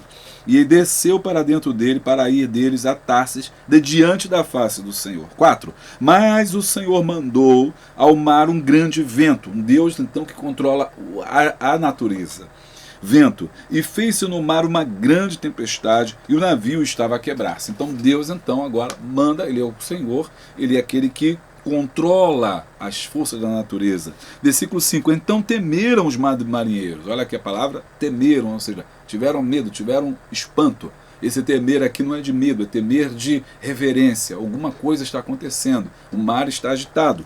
E desceu para dentro dele, para ir deles a Tarsis, de diante da face do Senhor. 4. Mas o Senhor mandou ao mar um grande vento, um Deus então que controla a natureza. Vento, e fez-se no mar uma grande tempestade, e o navio estava a quebrar-se. Então Deus agora manda, ele é o Senhor, ele é aquele que controla as forças da natureza. Versículo 5. Então temeram os marinheiros. Olha aqui a palavra, temeram, ou seja, tiveram medo, tiveram espanto. Esse temer aqui não é de medo, é temer de reverência. Alguma coisa está acontecendo, o mar está agitado.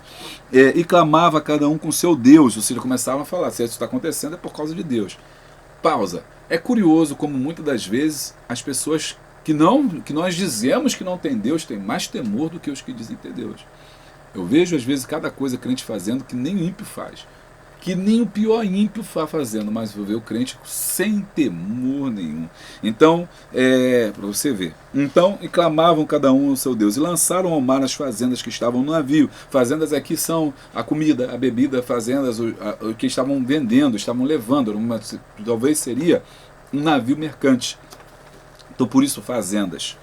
E clamava cada um com seu Deus, ou seja, começavam a falar, se isso está acontecendo é por causa de Deus. Pausa. É curioso como muitas das vezes as pessoas que nós dizemos que não tem Deus, têm mais temor do que os que dizem ter Deus. Eu vejo às vezes cada coisa crente fazendo que nem o ímpio faz. Que nem o pior ímpio está fazendo, mas eu vejo o crente sem temor nenhum. Então, para você ver. Então, e clamavam cada um ao seu Deus, e lançaram ao mar as fazendas que estavam no navio. Fazendas aqui são a comida, a bebida, fazendas o que estavam vendendo, estavam levando. Talvez seria um navio mercante. Então, por isso, fazendas.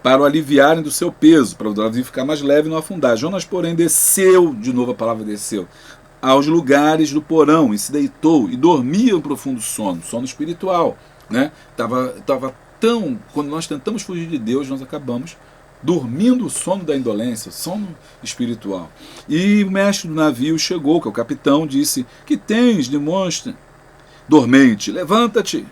Para o aliviarem do seu peso, para o navio ficar mais leve e não afundar. Jonas, porém, desceu, de novo a palavra desceu, aos lugares do porão, e se deitou, e dormia um profundo sono espiritual, né? Quando nós tentamos fugir de Deus, nós acabamos dormindo o sono da indolência, o sono espiritual. E o mestre do navio chegou, que é o capitão, disse, que tens de monstro dormente? Levanta-te,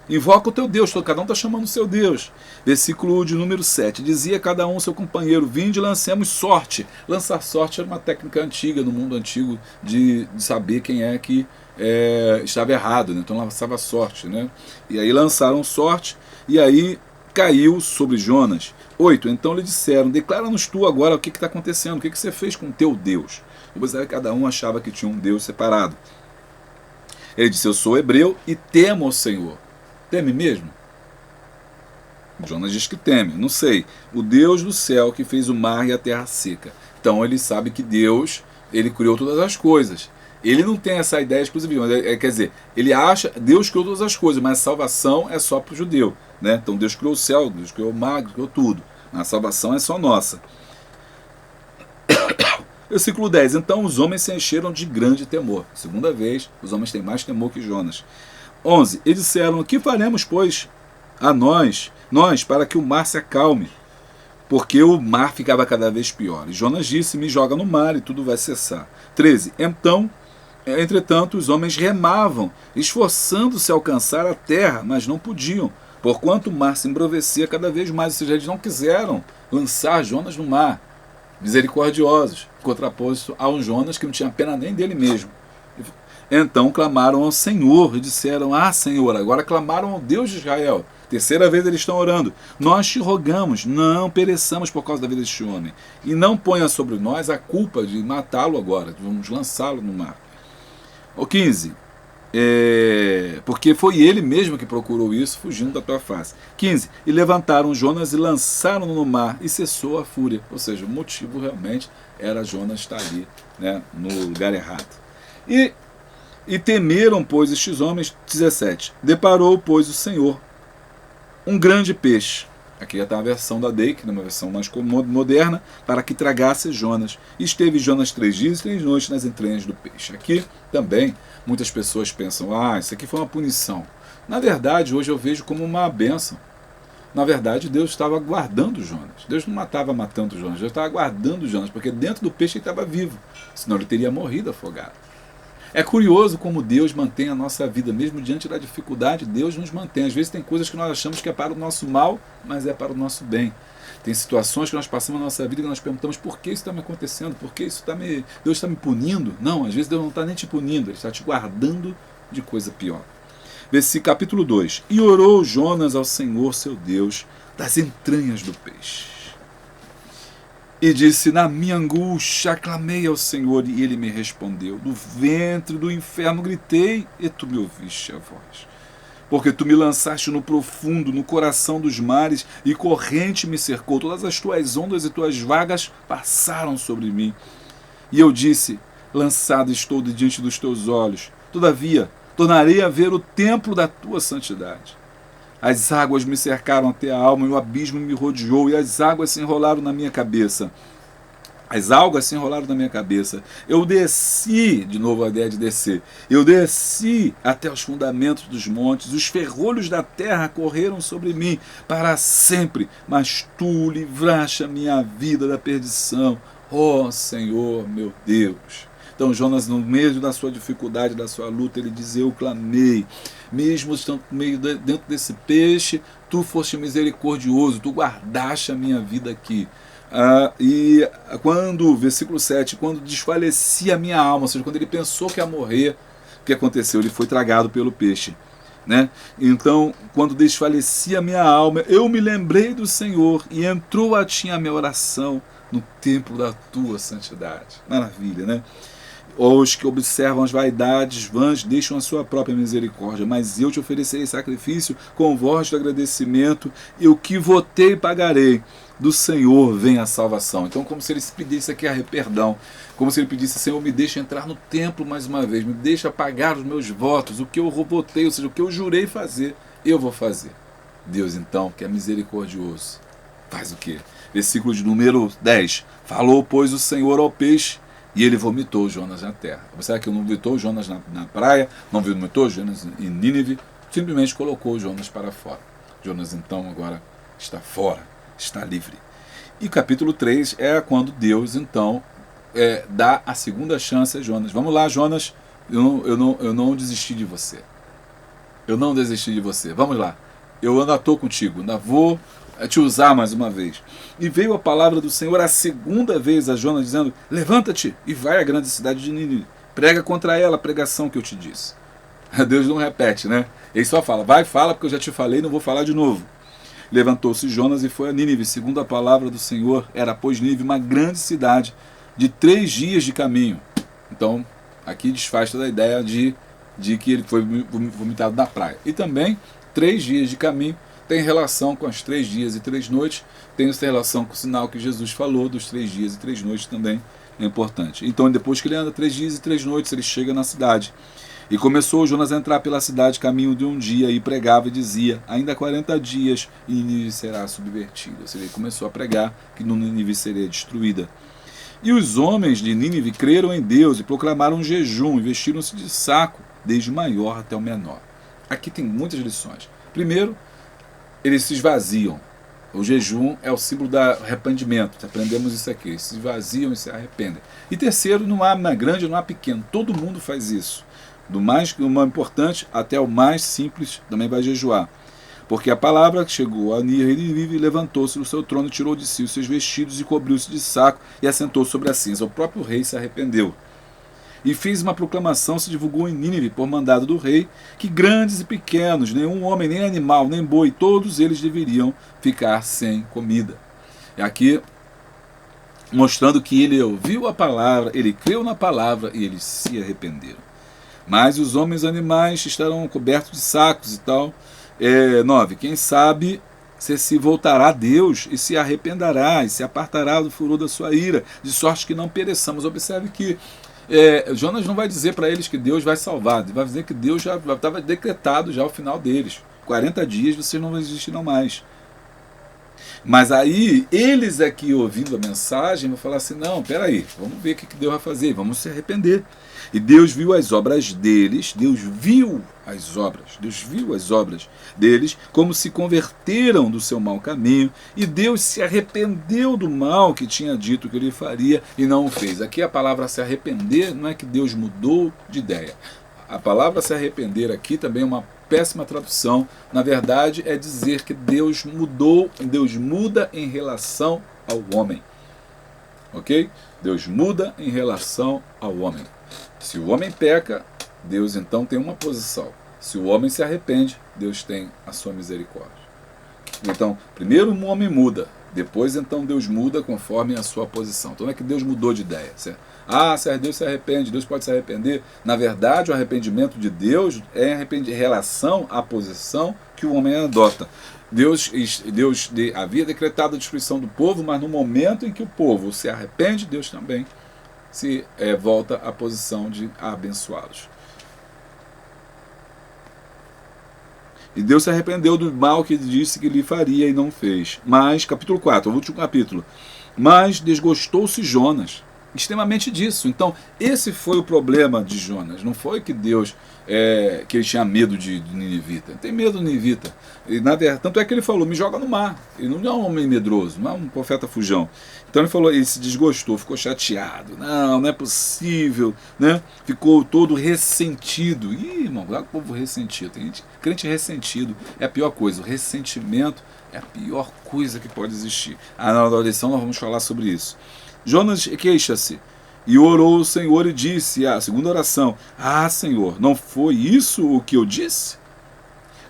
invoca o teu Deus. Cada um está chamando o seu Deus. Versículo de número 7. Dizia cada um ao seu companheiro, vinde e lancemos sorte. Lançar sorte era uma técnica antiga, no mundo antigo, de saber quem é que estava errado, né? Então lançava sorte, né? E aí lançaram sorte, e aí caiu sobre Jonas. 8. Então lhe disseram, declara-nos tu agora o que está acontecendo, o que você fez com o teu Deus. Depois cada um achava que tinha um Deus separado. Ele disse, eu sou hebreu e temo ao Senhor. Teme mesmo? Jonas diz que teme, não sei. O Deus do céu que fez o mar e a terra seca. Então ele sabe que Deus, ele criou todas as coisas. Ele não tem essa ideia exclusiva, quer dizer, ele acha, Deus criou todas as coisas, mas a salvação é só para o judeu, né? Então Deus criou o céu, Deus criou o mar, Deus criou tudo. A salvação é só nossa. Versículo 10. Então os homens se encheram de grande temor. Segunda vez, os homens têm mais temor que Jonas. 11. E disseram, o que faremos, pois, a nós, para que o mar se acalme? Porque o mar ficava cada vez pior. E Jonas disse, me joga no mar e tudo vai cessar. 13. Entretanto, os homens remavam, esforçando-se a alcançar a terra, mas não podiam, porquanto o mar se embrovecia cada vez mais. Ou seja, eles não quiseram lançar Jonas no mar. Misericordiosos, contraposto a um Jonas que não tinha pena nem dele mesmo. Então clamaram ao Senhor e disseram, Senhor, agora clamaram ao Deus de Israel. Terceira vez eles estão orando. Nós te rogamos, não pereçamos por causa da vida deste homem. E não ponha sobre nós a culpa de matá-lo agora, vamos lançá-lo no mar. O 15. Porque foi ele mesmo que procurou isso, fugindo da tua face. 15. E levantaram Jonas e lançaram-no no mar, e cessou a fúria. Ou seja, o motivo realmente era Jonas estar ali, né, no lugar errado. E temeram, pois, estes homens. 17. Deparou, pois, o Senhor um grande peixe. Aqui já está a versão da Dake, uma versão mais moderna, para que tragasse Jonas. E esteve Jonas 3 dias e 3 noites nas entranhas do peixe. Aqui também muitas pessoas pensam, isso aqui foi uma punição. Na verdade, hoje eu vejo como uma bênção. Na verdade, Deus estava guardando Jonas. Deus não estava matando Jonas, Deus estava guardando Jonas, porque dentro do peixe ele estava vivo, senão ele teria morrido afogado. É curioso como Deus mantém a nossa vida, mesmo diante da dificuldade, Deus nos mantém. Às vezes tem coisas que nós achamos que é para o nosso mal, mas é para o nosso bem. Tem situações que nós passamos na nossa vida e nós perguntamos, por que isso está me acontecendo? Por que Deus está me punindo? Não, às vezes Deus não está nem te punindo, Ele está te guardando de coisa pior. Versículo capítulo 2. E orou Jonas ao Senhor seu Deus das entranhas do peixe. E disse, na minha angústia clamei ao Senhor e Ele me respondeu. Do ventre do inferno gritei e tu me ouviste a voz. Porque tu me lançaste no profundo, no coração dos mares, e corrente me cercou. Todas as tuas ondas e tuas vagas passaram sobre mim. E eu disse, lançado estou diante dos teus olhos. Todavia, tornarei a ver o templo da tua santidade. As águas me cercaram até a alma, e o abismo me rodeou, e as águas se enrolaram na minha cabeça. As algas se enrolaram na minha cabeça. Eu desci, de novo a ideia de descer, eu desci até os fundamentos dos montes, os ferrolhos da terra correram sobre mim para sempre, mas tu livraste a minha vida da perdição, ó Senhor meu Deus. Então Jonas, no meio da sua dificuldade, da sua luta, ele diz, eu clamei, mesmo estando dentro desse peixe, tu foste misericordioso, tu guardaste a minha vida aqui. E quando, versículo 7, quando desfalecia a minha alma, ou seja, quando ele pensou que ia morrer, o que aconteceu? Ele foi tragado pelo peixe. Né? Então, quando desfalecia a minha alma, eu me lembrei do Senhor e entrou a ti a minha oração no templo da tua santidade. Maravilha, né? Os que observam as vaidades vãs deixam a sua própria misericórdia, mas eu te oferecerei sacrifício com voz de agradecimento, e o que votei pagarei. Do Senhor vem a salvação. Então, como se ele pedisse aqui perdão, como se ele pedisse, Senhor, me deixa entrar no templo mais uma vez, me deixa pagar os meus votos, o que eu votei, ou seja, o que eu jurei fazer, eu vou fazer. Deus, então, que é misericordioso, faz o quê? Versículo de número 10. Falou, pois, o Senhor ao peixe, e ele vomitou Jonas na terra. Será que não vomitou Jonas na praia? Não vomitou Jonas em Nínive? Simplesmente colocou Jonas para fora. Jonas, então, agora está fora, está livre. E capítulo 3 é quando Deus, então, dá a segunda chance a Jonas. Vamos lá, Jonas, eu não desisti de você. Eu não desisti de você. Vamos lá. Eu ainda estou contigo, ainda vou te usar mais uma vez. E veio a palavra do Senhor a segunda vez a Jonas, dizendo, levanta-te e vai à grande cidade de Nínive, prega contra ela a pregação que eu te disse. Deus não repete, né? Ele só fala, vai, fala, porque eu já te falei, não vou falar de novo. Levantou-se Jonas e foi a Nínive, segundo a palavra do Senhor. Era, pois, Nínive uma grande cidade, de 3 dias de caminho. Então, aqui desfaz toda a ideia de que ele foi vomitado na praia. E também 3 dias de caminho tem relação com as 3 dias e 3 noites, tem essa relação com o sinal que Jesus falou dos 3 dias e 3 noites também, é importante. Então depois que ele anda 3 dias e 3 noites, ele chega na cidade. E começou Jonas a entrar pela cidade caminho de um dia e pregava e dizia, ainda 40 dias e Nínive será subvertida. Ou seja, ele começou a pregar que Nínive seria destruída. E os homens de Nínive creram em Deus e proclamaram um jejum e vestiram-se de saco, desde o maior até o menor. Aqui tem muitas lições. Primeiro, eles se esvaziam. O jejum é o símbolo do arrependimento. Aprendemos isso aqui. Eles se esvaziam e se arrependem. E terceiro, não há grande, não há pequeno. Todo mundo faz isso. Do mais importante até o mais simples também vai jejuar. Porque a palavra chegou a Nínive e levantou-se do seu trono, tirou de si os seus vestidos e cobriu-se de saco e assentou sobre a cinza. O próprio rei se arrependeu. E fez uma proclamação, se divulgou em Nínive, por mandado do rei, que grandes e pequenos, nenhum homem, nem animal, nem boi, todos eles deveriam ficar sem comida. E aqui, mostrando que ele ouviu a palavra, ele creu na palavra e eles se arrependeram. Mas os homens animais estarão cobertos de sacos e tal. 9. Quem sabe se voltará a Deus e se arrependerá e se apartará do furor da sua ira, de sorte que não pereçamos. Observe que Jonas não vai dizer para eles que Deus vai salvar, vai dizer que Deus já estava decretado já o final deles. 40 dias vocês não existirão mais. Mas aí, eles aqui ouvindo a mensagem, vão falar assim, não, peraí, vamos ver o que Deus vai fazer, vamos se arrepender. E Deus viu as obras deles, Deus viu as obras deles, como se converteram do seu mau caminho, e Deus se arrependeu do mal que tinha dito que ele faria e não o fez. Aqui a palavra se arrepender não é que Deus mudou de ideia. A palavra se arrepender aqui também é uma péssima tradução. Na verdade, é dizer que Deus mudou, Deus muda em relação ao homem. Ok? Deus muda em relação ao homem. Se o homem peca, Deus então tem uma posição. Se o homem se arrepende, Deus tem a sua misericórdia. Então, primeiro o homem muda, depois então Deus muda conforme a sua posição. Então não é que Deus mudou de ideia. Se Deus se arrepende, Deus pode se arrepender. Na verdade, o arrependimento de Deus é em relação à posição que o homem adota. Deus havia decretado a destruição do povo, mas no momento em que o povo se arrepende, Deus também se volta à posição de abençoá-los. E Deus se arrependeu do mal que disse que lhe faria e não fez. Mas, capítulo 4, o último capítulo. Mas desgostou-se Jonas extremamente disso. Então, esse foi o problema de Jonas. Não foi que Deus, que ele tinha medo de Ninivita. Ele tem medo de Ninivita. E, tanto é que ele falou, me joga no mar. Ele não é um homem medroso, não é um profeta fujão. Então ele falou, ele se desgostou, ficou chateado. Não é possível, né? Ficou todo ressentido. Ih, irmão, lá o povo ressentido. Tem gente, crente ressentido é a pior coisa. O ressentimento é a pior coisa que pode existir. Na lição nós vamos falar sobre isso. Jonas queixa-se e orou ao Senhor e disse, a segunda oração, Senhor, não foi isso o que eu disse?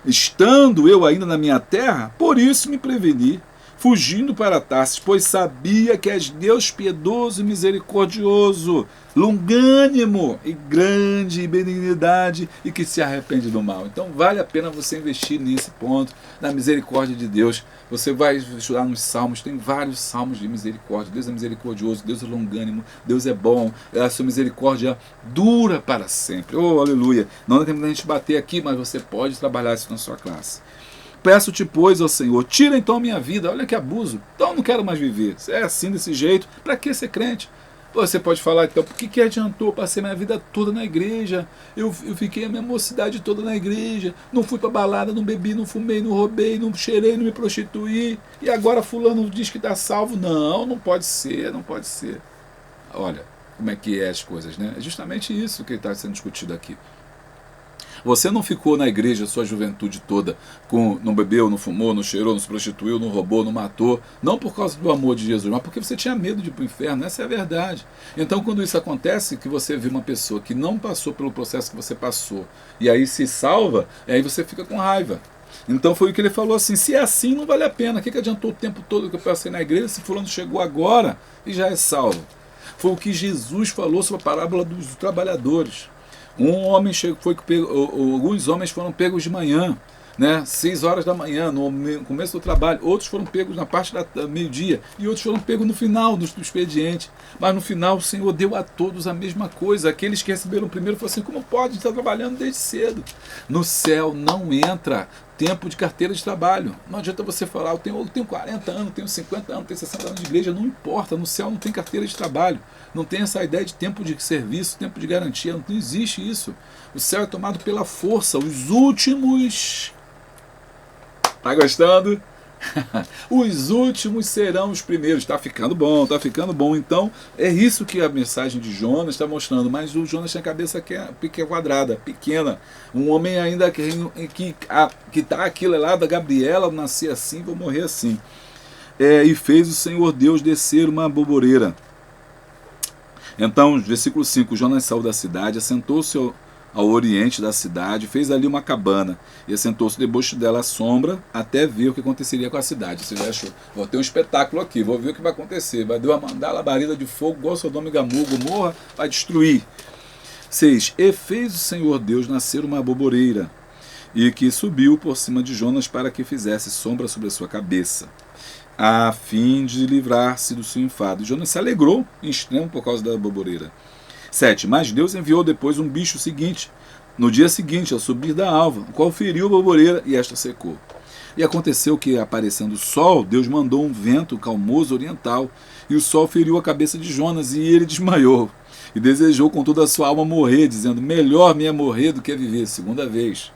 Estando eu ainda na minha terra, por isso me preveni, fugindo para Tarsis, pois sabia que és Deus piedoso e misericordioso, longânimo e grande em benignidade e que se arrepende do mal. Então vale a pena você investir nesse ponto, na misericórdia de Deus. Você vai estudar nos salmos, tem vários salmos de misericórdia. Deus é misericordioso, Deus é longânimo, Deus é bom, a sua misericórdia dura para sempre. Oh, aleluia! Não dá tempo da gente bater aqui, mas você pode trabalhar isso na sua classe. Peço-te, pois, ó Senhor, tira então a minha vida. Olha que abuso. Então eu não quero mais viver. Se é assim, desse jeito, para que ser crente? Você pode falar, então, por que adiantou? Passei minha vida toda na igreja. Eu fiquei a minha mocidade toda na igreja. Não fui para balada, não bebi, não fumei, não roubei, não cheirei, não me prostituí. E agora fulano diz que está salvo. Não pode ser, não pode ser. Olha como é que é as coisas, né? É justamente isso que está sendo discutido aqui. Você não ficou na igreja a sua juventude toda, não bebeu, não fumou, não cheirou, não se prostituiu, não roubou, não matou, não por causa do amor de Jesus, mas porque você tinha medo de ir para o inferno, essa é a verdade. Então quando isso acontece, que você vê uma pessoa que não passou pelo processo que você passou, e aí se salva, aí você fica com raiva. Então foi o que ele falou assim, se é assim não vale a pena, o que adiantou o tempo todo que eu passei na igreja, se fulano chegou agora e já é salvo. Foi o que Jesus falou sobre a parábola dos trabalhadores. Alguns homens foram pegos de manhã, né, 6 horas da manhã, no começo do trabalho. Outros foram pegos na parte da meio-dia e outros foram pegos no final do expediente. Mas no final o Senhor deu a todos a mesma coisa. Aqueles que receberam primeiro falaram assim: como pode estar trabalhando desde cedo? No céu não entra tempo de carteira de trabalho. Não adianta você falar: eu tenho 40 anos, tenho 50 anos, tenho 60 anos de igreja. Não importa, no céu não tem carteira de trabalho. Não tem essa ideia de tempo de serviço, tempo de garantia. Não existe isso. O céu é tomado pela força. Os últimos... Tá gostando? Os últimos serão os primeiros. Tá ficando bom, tá ficando bom. Então, é isso que a mensagem de Jonas está mostrando. Mas o Jonas tem a cabeça que é quadrada, pequena. Um homem ainda que tá aquilo lá da Gabriela, nasci assim, vou morrer assim. E fez o Senhor Deus descer uma boboreira. Então, versículo 5, Jonas saiu da cidade, assentou-se ao oriente da cidade, fez ali uma cabana e assentou-se debaixo dela à sombra até ver o que aconteceria com a cidade. Você já achou? Vou ter um espetáculo aqui, vou ver o que vai acontecer. Vai mandar labareda de fogo, igual Sodoma e Gomorra, vai destruir. 6. E fez o Senhor Deus nascer uma boboreira, e que subiu por cima de Jonas para que fizesse sombra sobre a sua cabeça, a fim de livrar-se do seu enfado. E Jonas se alegrou em extremo por causa da boboreira. 7. Mas Deus enviou depois um bicho seguinte, no dia seguinte, ao subir da alva, o qual feriu a boboreira e esta secou. E aconteceu que, aparecendo o sol, Deus mandou um vento calmoso oriental, e o sol feriu a cabeça de Jonas, e ele desmaiou, e desejou com toda a sua alma morrer, dizendo: melhor me é morrer do que viver. Segunda vez.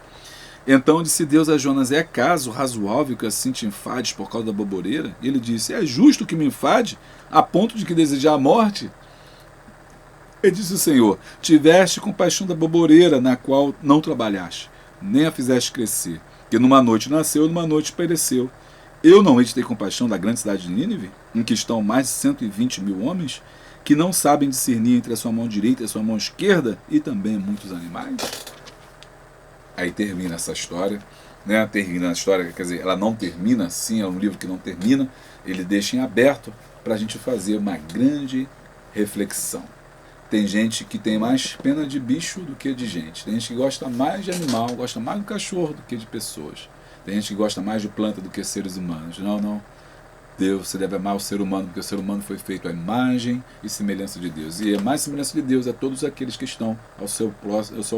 Então disse Deus a Jonas: é caso razoável que assim te enfades por causa da boboreira? E ele disse: é justo que me enfade, a ponto de que desejar a morte? E disse o Senhor: tiveste compaixão da boboreira, na qual não trabalhaste, nem a fizeste crescer, que numa noite nasceu e numa noite pereceu. Eu não hei de ter compaixão da grande cidade de Nínive, em que estão mais de 120 mil homens, que não sabem discernir entre a sua mão direita e a sua mão esquerda, e também muitos animais? Aí termina essa história, né? Termina a história, quer dizer, ela não termina assim, é um livro que não termina, ele deixa em aberto para a gente fazer uma grande reflexão. Tem gente que tem mais pena de bicho do que de gente. Tem gente que gosta mais de animal, gosta mais do cachorro do que de pessoas. Tem gente que gosta mais de planta do que seres humanos. Não. Deus, você deve amar o ser humano, porque o ser humano foi feito à imagem e semelhança de Deus. E a mais semelhança de Deus é todos aqueles que estão ao seu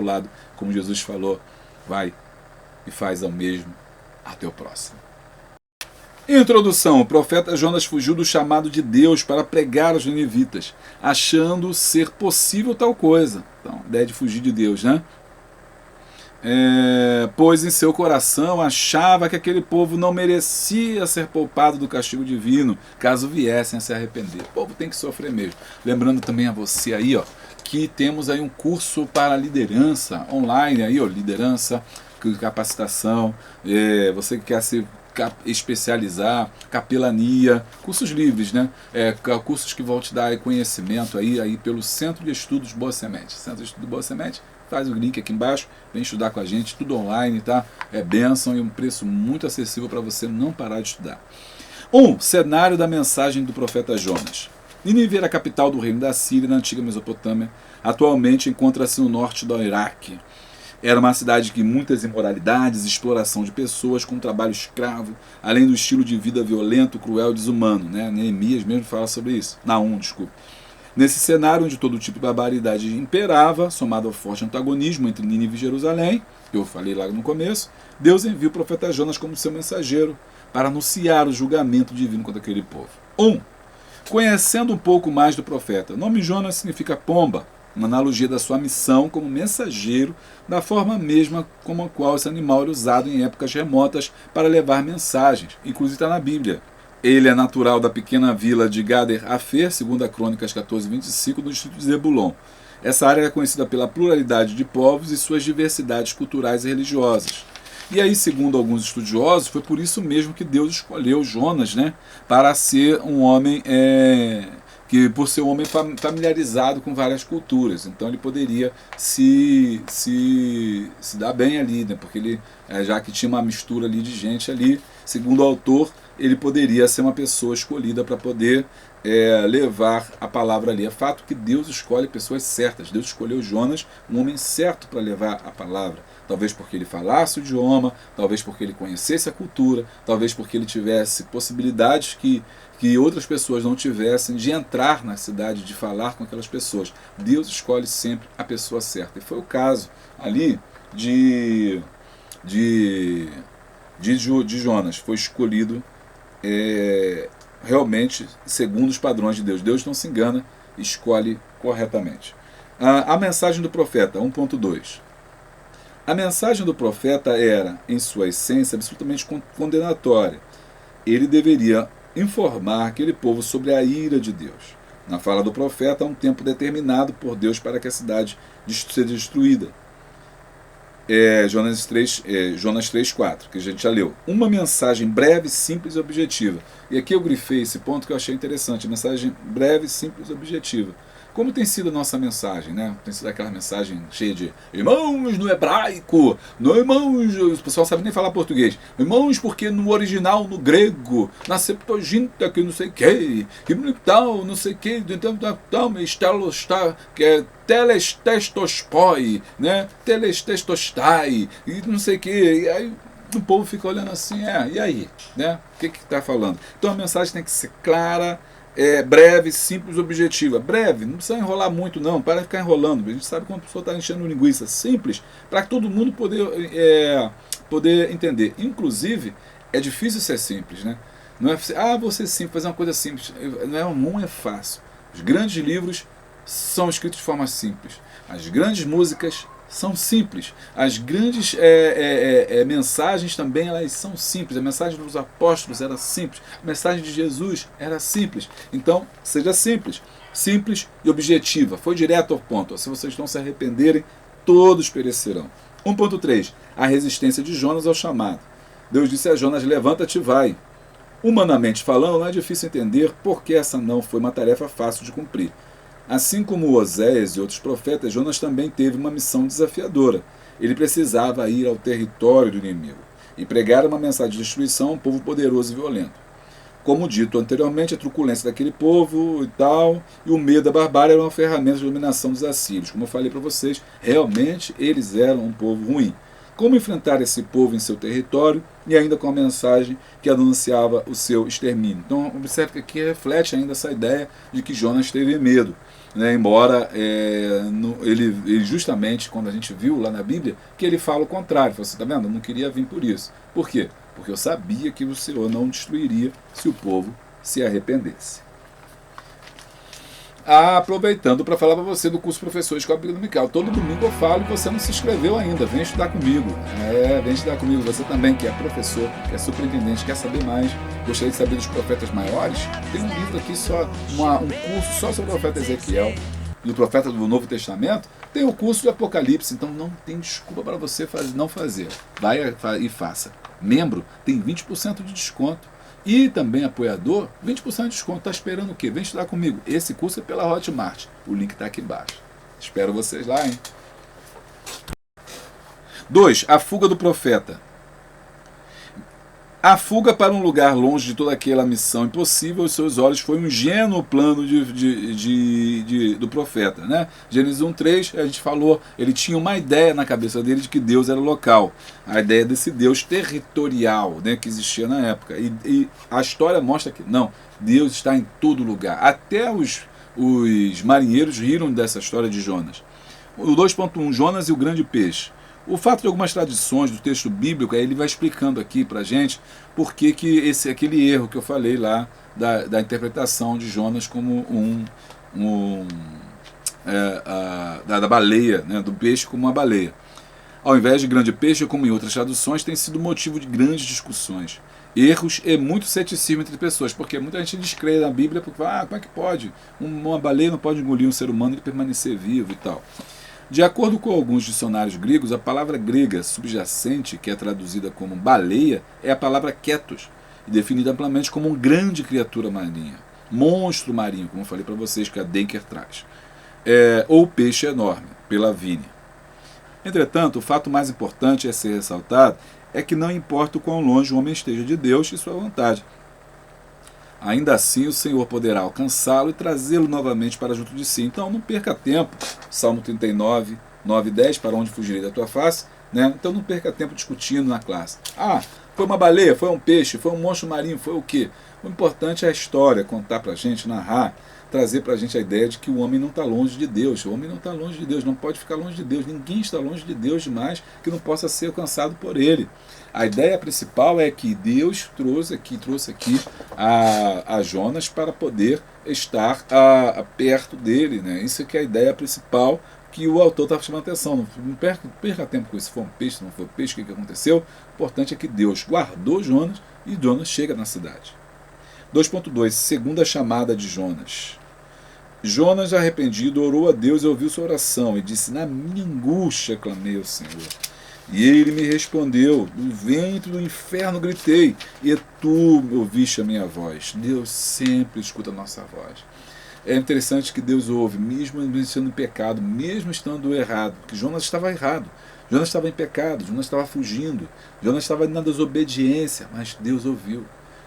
lado, como Jesus falou: vai e faz ao mesmo a teu próximo. Introdução. O profeta Jonas fugiu do chamado de Deus para pregar aos ninivitas, achando ser possível tal coisa. Então, ideia de fugir de Deus, né? Pois em seu coração achava que aquele povo não merecia ser poupado do castigo divino, caso viessem a se arrepender. O povo tem que sofrer mesmo. Lembrando também a você aí, ó, que temos aí um curso para liderança online, aí, ó, liderança, capacitação, você que quer se especializar, capelania, cursos livres, né? Cursos que vão te dar conhecimento aí pelo Centro de Estudos Boa Semente. Centro de Estudos Boa Semente, faz o link aqui embaixo, vem estudar com a gente, tudo online, tá? É bênção e um preço muito acessível para você não parar de estudar. Cenário da mensagem do profeta Jonas. Nínive era a capital do reino da Síria, na antiga Mesopotâmia. Atualmente encontra-se no norte do Iraque. Era uma cidade que muitas imoralidades, exploração de pessoas com trabalho escravo, além do estilo de vida violento, cruel e desumano, né? Neemias mesmo fala sobre isso. Naum, desculpe. Nesse cenário onde todo tipo de barbaridade imperava, somado ao forte antagonismo entre Nínive e Jerusalém, que eu falei lá no começo, Deus envia o profeta Jonas como seu mensageiro para anunciar o julgamento divino contra aquele povo. Conhecendo um pouco mais do profeta. O nome Jonas significa pomba, uma analogia da sua missão como mensageiro, da forma mesma como a qual esse animal era usado em épocas remotas para levar mensagens, inclusive está na Bíblia. Ele é natural da pequena vila de Gader Afer, segundo a Crônicas 14:25, do distrito de Zebulon. Essa área é conhecida pela pluralidade de povos e suas diversidades culturais e religiosas. E aí, segundo alguns estudiosos, foi por isso mesmo que Deus escolheu Jonas, né, para ser um homem que por ser um homem familiarizado com várias culturas, então ele poderia se dar bem ali, né? Porque ele, já que tinha uma mistura ali de gente ali, segundo o autor, ele poderia ser uma pessoa escolhida para poder levar a palavra ali. É fato que Deus escolhe pessoas certas. Deus escolheu Jonas, um homem certo para levar a palavra. talvez porque ele falasse o idioma, talvez porque ele conhecesse a cultura, talvez porque ele tivesse possibilidades que outras pessoas não tivessem de entrar na cidade, de falar com aquelas pessoas. Deus escolhe sempre a pessoa certa. E foi o caso ali de Jonas. Foi escolhido realmente segundo os padrões de Deus. Deus não se engana, escolhe corretamente. A mensagem do profeta, 1.2. A mensagem do profeta era, em sua essência, absolutamente condenatória. Ele deveria informar aquele povo sobre a ira de Deus. Na fala do profeta, há um tempo determinado por Deus para que a cidade seja destruída. Jonas 3,4, que a gente já leu. Uma mensagem breve, simples e objetiva. E aqui eu grifei esse ponto que eu achei interessante. Mensagem breve, simples e objetiva. Como tem sido a nossa mensagem, né? Tem sido aquela mensagem cheia de irmãos no hebraico, no irmãos, o pessoal não sabe nem falar português. Irmãos, porque no original, no grego, na Septuaginta, que não sei o que tal, não sei o que, que é telestestospoi, né? Telestestostai, e não sei o que, e aí o povo fica olhando assim, e aí, né? O que está falando? Então a mensagem tem que ser clara, breve, simples, objetiva. Breve, não precisa enrolar muito não, para de ficar enrolando. A gente sabe quando a pessoa está enchendo linguiça. Simples, para todo mundo poder entender. Inclusive, é difícil ser simples, né? Não é vou ser simples, fazer uma coisa simples. Não é fácil. Os grandes livros são escritos de forma simples. As grandes músicas são simples. As grandes mensagens também, elas são simples. A mensagem dos apóstolos era simples. A mensagem de Jesus era simples. Então, seja simples. Simples e objetiva. Foi direto ao ponto. Se vocês não se arrependerem, todos perecerão. 1.3. A resistência de Jonas ao chamado. Deus disse a Jonas, levanta-te e vai. Humanamente falando, não é difícil entender porque essa não foi uma tarefa fácil de cumprir. Assim como Oséias e outros profetas, Jonas também teve uma missão desafiadora. Ele precisava ir ao território do inimigo e pregar uma mensagem de destruição a um povo poderoso e violento. Como dito anteriormente, a truculência daquele povo e o medo da barbárie eram uma ferramenta de dominação dos assírios. Como eu falei para vocês, realmente eles eram um povo ruim. Como enfrentar esse povo em seu território e ainda com a mensagem que anunciava o seu extermínio. Então, observe que aqui reflete ainda essa ideia de que Jonas teve medo. Né, embora ele justamente, quando a gente viu lá na Bíblia, que ele fala o contrário. Você está vendo? Eu não queria vir por isso. Por quê? Porque eu sabia que o Senhor não destruiria se o povo se arrependesse. Aproveitando para falar para você do curso Professor Escola Bíblica Dominical. Todo domingo eu falo e você não se inscreveu ainda. Vem estudar comigo. Vem estudar comigo. Você também que é professor, que é superintendente, quer saber mais, gostaria de saber dos profetas maiores? Tem um livro aqui, um curso só sobre o profeta Ezequiel, do profeta do Novo Testamento. Tem o curso de Apocalipse, então não tem desculpa para você não fazer. Vai e faça. Membro tem 20% de desconto. E também apoiador, 20% de desconto. Está esperando o quê? Vem estudar comigo. Esse curso é pela Hotmart. O link está aqui embaixo. Espero vocês lá, hein? 2. A fuga do profeta. A fuga para um lugar longe de toda aquela missão impossível aos seus olhos foi um ingênuo plano do profeta. Né? Gênesis 1:3, a gente falou, ele tinha uma ideia na cabeça dele de que Deus era local. A ideia desse Deus territorial, né, que existia na época. E a história mostra que não, Deus está em todo lugar. Até os marinheiros riram dessa história de Jonas. O 2.1, Jonas e o grande peixe. O fato de algumas tradições do texto bíblico, ele vai explicando aqui pra gente por que aquele erro que eu falei lá da interpretação de Jonas como da baleia, né, do peixe como uma baleia. Ao invés de grande peixe, como em outras traduções, tem sido motivo de grandes discussões, erros e muito ceticismo entre pessoas, porque muita gente descrê na Bíblia porque fala, como é que pode? Uma baleia não pode engolir um ser humano e permanecer vivo e tal. De acordo com alguns dicionários gregos, a palavra grega subjacente, que é traduzida como baleia, é a palavra ketos, e definida amplamente como uma grande criatura marinha, monstro marinho, como eu falei para vocês, que a Denker traz, ou peixe enorme, pela Vine. Entretanto, o fato mais importante a ser ressaltado é que não importa o quão longe o homem esteja de Deus e sua vontade. Ainda assim o Senhor poderá alcançá-lo e trazê-lo novamente para junto de si. Então não perca tempo. Salmo 39, 9 e 10, para onde fugirei da tua face? né? Então não perca tempo discutindo na classe. Ah, foi uma baleia, foi um peixe, foi um monstro marinho, foi o quê? O importante é a história, contar pra gente, narrar, trazer pra gente a ideia de que o homem não está longe de Deus. O homem não está longe de Deus, não pode ficar longe de Deus. Ninguém está longe de Deus demais que não possa ser alcançado por Ele. A ideia principal é que Deus trouxe aqui a Jonas para poder estar perto dele, né? Isso que é a ideia principal que o autor estava chamando a atenção. Não perca tempo com isso. Se for um peixe, se não for peixe, o que aconteceu? O importante é que Deus guardou Jonas e Jonas chega na cidade. 2.2. Segunda chamada de Jonas. Jonas, arrependido, orou a Deus e ouviu sua oração e disse: na minha angústia clamei ao Senhor. E ele me respondeu: do ventre do inferno gritei, e tu ouviste a minha voz. Deus sempre escuta a nossa voz. É interessante que Deus ouve, mesmo estando em pecado, mesmo estando errado, porque Jonas estava errado. Jonas estava em pecado, Jonas estava fugindo, Jonas estava na desobediência, mas Deus ouviu.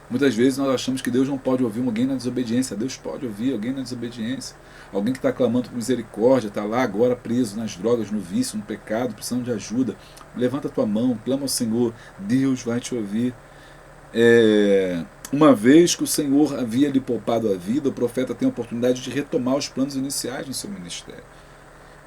Muitas vezes nós achamos que Deus não pode ouvir alguém na desobediência. Deus pode ouvir alguém na desobediência. Alguém que está clamando por misericórdia, está lá agora preso nas drogas, no vício, no pecado, precisando de ajuda. Levanta a tua mão, clama ao Senhor, Deus vai te ouvir. Uma vez que o Senhor havia lhe poupado a vida, o profeta tem a oportunidade de retomar os planos iniciais no seu ministério,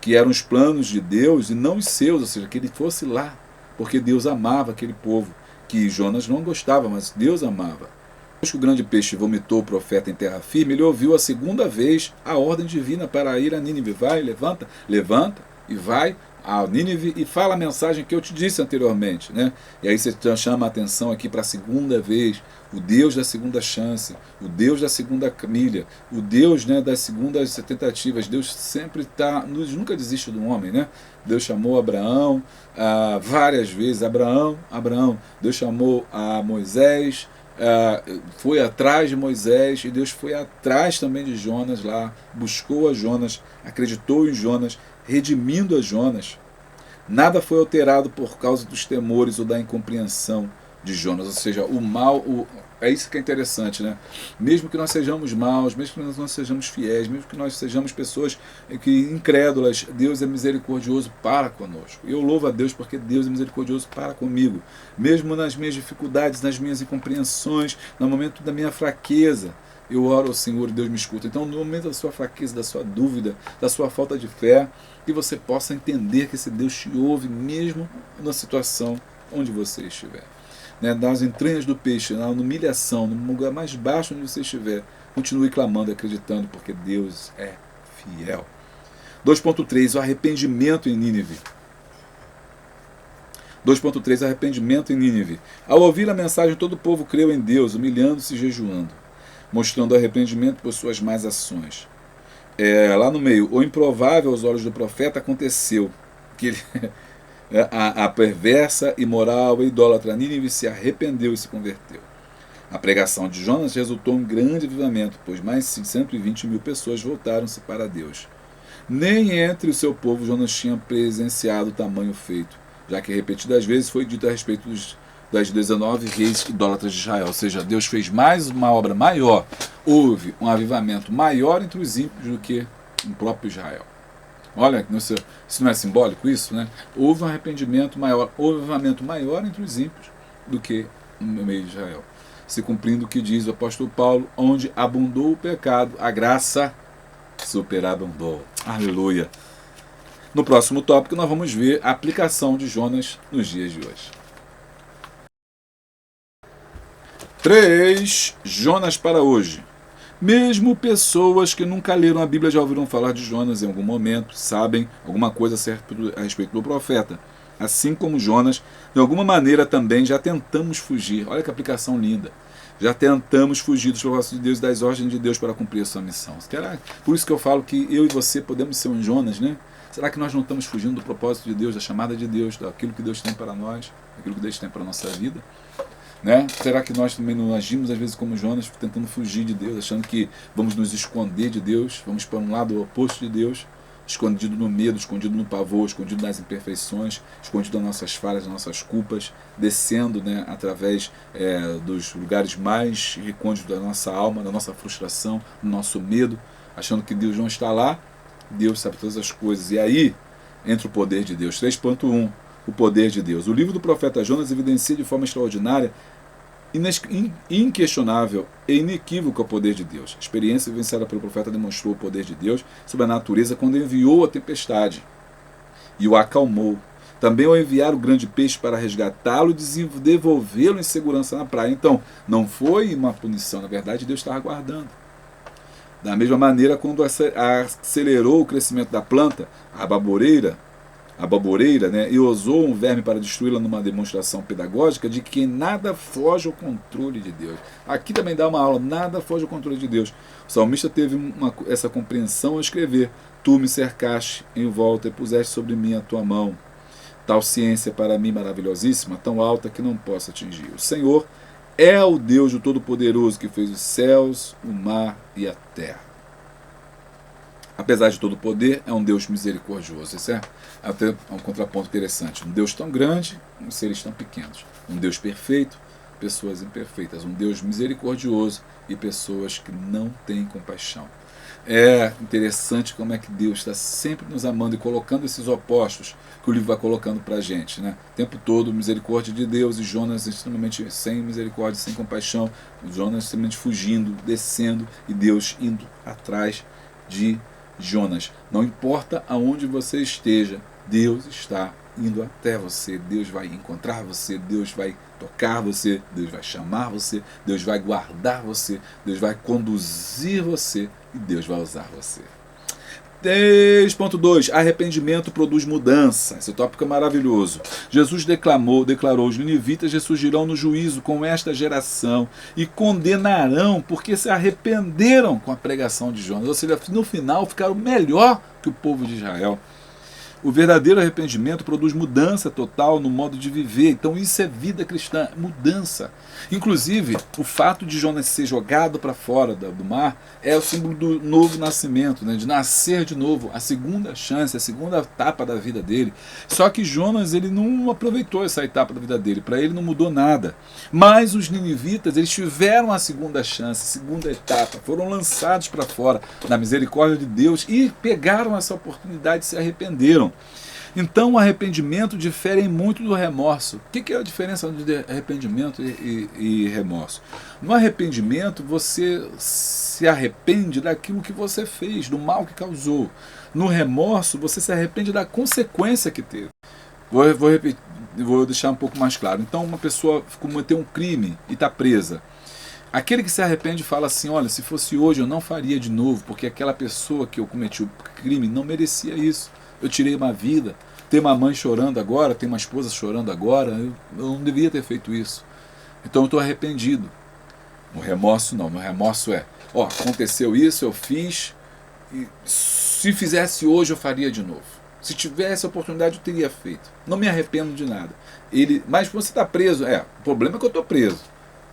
que eram os planos de Deus e não os seus, ou seja, que ele fosse lá, porque Deus amava aquele povo, que Jonas não gostava, mas Deus amava. Depois que o grande peixe vomitou o profeta em terra firme, ele ouviu a segunda vez a ordem divina para ir a Nínive. Vai, levanta e vai a Nínive e fala a mensagem que eu te disse anteriormente, né? E aí você chama a atenção aqui para a segunda vez, o Deus da segunda chance, o Deus da segunda milha, o Deus, né, das segundas tentativas. Deus sempre está, nunca desiste do homem, né? Deus chamou Abraão várias vezes, Abraão, Deus chamou a Moisés, foi atrás de Moisés, e Deus foi atrás também de Jonas lá, buscou a Jonas, acreditou em Jonas, redimindo a Jonas. Nada foi alterado por causa dos temores ou da incompreensão de Jonas, ou seja, o mal, é isso que é interessante, né? Mesmo que nós sejamos maus, mesmo que nós não sejamos fiéis, mesmo que nós sejamos pessoas incrédulas, Deus é misericordioso para conosco. Eu louvo a Deus porque Deus é misericordioso para comigo. Mesmo nas minhas dificuldades, nas minhas incompreensões, no momento da minha fraqueza, eu oro ao Senhor e Deus me escuta. Então, no momento da sua fraqueza, da sua dúvida, da sua falta de fé, que você possa entender que esse Deus te ouve mesmo na situação onde você estiver. Nas entranhas do peixe, na humilhação, no lugar mais baixo onde você estiver, continue clamando e acreditando, porque Deus é fiel. 2.3, o arrependimento em Nínive. 2.3, arrependimento em Nínive. Ao ouvir a mensagem, todo o povo creu em Deus, humilhando-se e jejuando, mostrando arrependimento por suas más ações. Lá no meio, o improvável aos olhos do profeta aconteceu, que ele... A perversa, imoral e idólatra Nínive se arrependeu e se converteu. A pregação de Jonas resultou em um grande avivamento, pois mais de 120 mil pessoas voltaram-se para Deus. Nem entre o seu povo Jonas tinha presenciado tamanho feito, já que repetidas vezes foi dito a respeito das 19 reis idólatras de Israel. Ou seja, Deus fez mais uma obra maior, houve um avivamento maior entre os ímpios do que no próprio Israel. Olha, isso não é simbólico isso, né? Houve um arrependimento maior, houve um avivamento maior entre os ímpios do que no meio de Israel. Se cumprindo o que diz o apóstolo Paulo, onde abundou o pecado, a graça superabundou. Aleluia! No próximo tópico nós vamos ver a aplicação de Jonas nos dias de hoje. 3. Jonas para hoje. Mesmo pessoas que nunca leram a Bíblia já ouviram falar de Jonas em algum momento, sabem alguma coisa a respeito do profeta. Assim como Jonas, de alguma maneira também já tentamos fugir. Olha que aplicação linda. Já tentamos fugir dos propósitos de Deus e das ordens de Deus para cumprir a sua missão. Por isso que eu falo que eu e você podemos ser um Jonas, né? Será que nós não estamos fugindo do propósito de Deus, da chamada de Deus, daquilo que Deus tem para nós, daquilo que Deus tem para a nossa vida? Né? Será que nós também não agimos às vezes como Jonas, tentando fugir de Deus, achando que vamos nos esconder de Deus, vamos para um lado oposto de Deus, escondido no medo, escondido no pavor, escondido nas imperfeições, escondido nas nossas falhas, nas nossas culpas, descendo, né, através dos lugares mais recônditos da nossa alma, da nossa frustração, do nosso medo, achando que Deus não está lá. Deus sabe todas as coisas. E aí entra o poder de Deus. 3.1. o poder de Deus. O livro do profeta Jonas evidencia de forma extraordinária, inquestionável e inequívoca o poder de Deus. A experiência vivenciada pelo profeta demonstrou o poder de Deus sobre a natureza quando enviou a tempestade e o acalmou. Também ao enviar o grande peixe para resgatá-lo e devolvê-lo em segurança na praia. Então, não foi uma punição, na verdade Deus estava guardando. Da mesma maneira, quando acelerou o crescimento da planta, a baboreira, né, e usou um verme para destruí-la numa demonstração pedagógica de que nada foge ao controle de Deus. Aqui também dá uma aula, nada foge ao controle de Deus. O salmista teve essa compreensão ao escrever: Tu me cercaste em volta e puseste sobre mim a tua mão. Tal ciência para mim maravilhosíssima, tão alta que não posso atingir. O Senhor é o Deus do Todo-Poderoso que fez os céus, o mar e a terra. Apesar de todo o poder, é um Deus misericordioso. Isso é até um contraponto interessante. Um Deus tão grande, seres tão pequenos. Um Deus perfeito, pessoas imperfeitas. Um Deus misericordioso e pessoas que não têm compaixão. É interessante como é que Deus está sempre nos amando e colocando esses opostos que o livro vai colocando para a gente, né? O tempo todo, misericórdia de Deus, e Jonas extremamente sem misericórdia, sem compaixão. Jonas extremamente fugindo, descendo, e Deus indo atrás de Jonas. Não importa aonde você esteja, Deus está indo até você. Deus vai encontrar você, Deus vai tocar você, Deus vai chamar você, Deus vai guardar você, Deus vai conduzir você e Deus vai usar você. 3.2. Arrependimento produz mudança. Esse tópico é maravilhoso. Jesus declarou: os ninivitas ressurgirão no juízo com esta geração e condenarão porque se arrependeram com a pregação de Jonas. Ou seja, no final ficaram melhor que o povo de Israel. O verdadeiro arrependimento produz mudança total no modo de viver. Então isso é vida cristã, mudança. Inclusive, o fato de Jonas ser jogado para fora do mar é o símbolo do novo nascimento, né? De nascer de novo, a segunda chance, a segunda etapa da vida dele. Só que Jonas, ele não aproveitou essa etapa da vida dele, para ele não mudou nada. Mas os ninivitas, eles tiveram a segunda chance, a segunda etapa, foram lançados para fora na misericórdia de Deus e pegaram essa oportunidade e se arrependeram. Então o arrependimento difere muito do remorso. O que é a diferença de arrependimento e remorso? No arrependimento você se arrepende daquilo que você fez, do mal que causou. No remorso você se arrepende da consequência que teve. Vou deixar um pouco mais claro. Então uma pessoa cometeu um crime e está presa. Aquele que se arrepende fala assim: olha, se fosse hoje eu não faria de novo, porque aquela pessoa que eu cometi o crime não merecia isso. Eu tirei uma vida, tem uma mãe chorando agora, tem uma esposa chorando agora, eu não devia ter feito isso. Então eu estou arrependido. No remorso não, no remorso aconteceu isso, eu fiz, e se fizesse hoje eu faria de novo. Se tivesse a oportunidade eu teria feito. Não me arrependo de nada. Mas você está preso, o problema é que eu estou preso.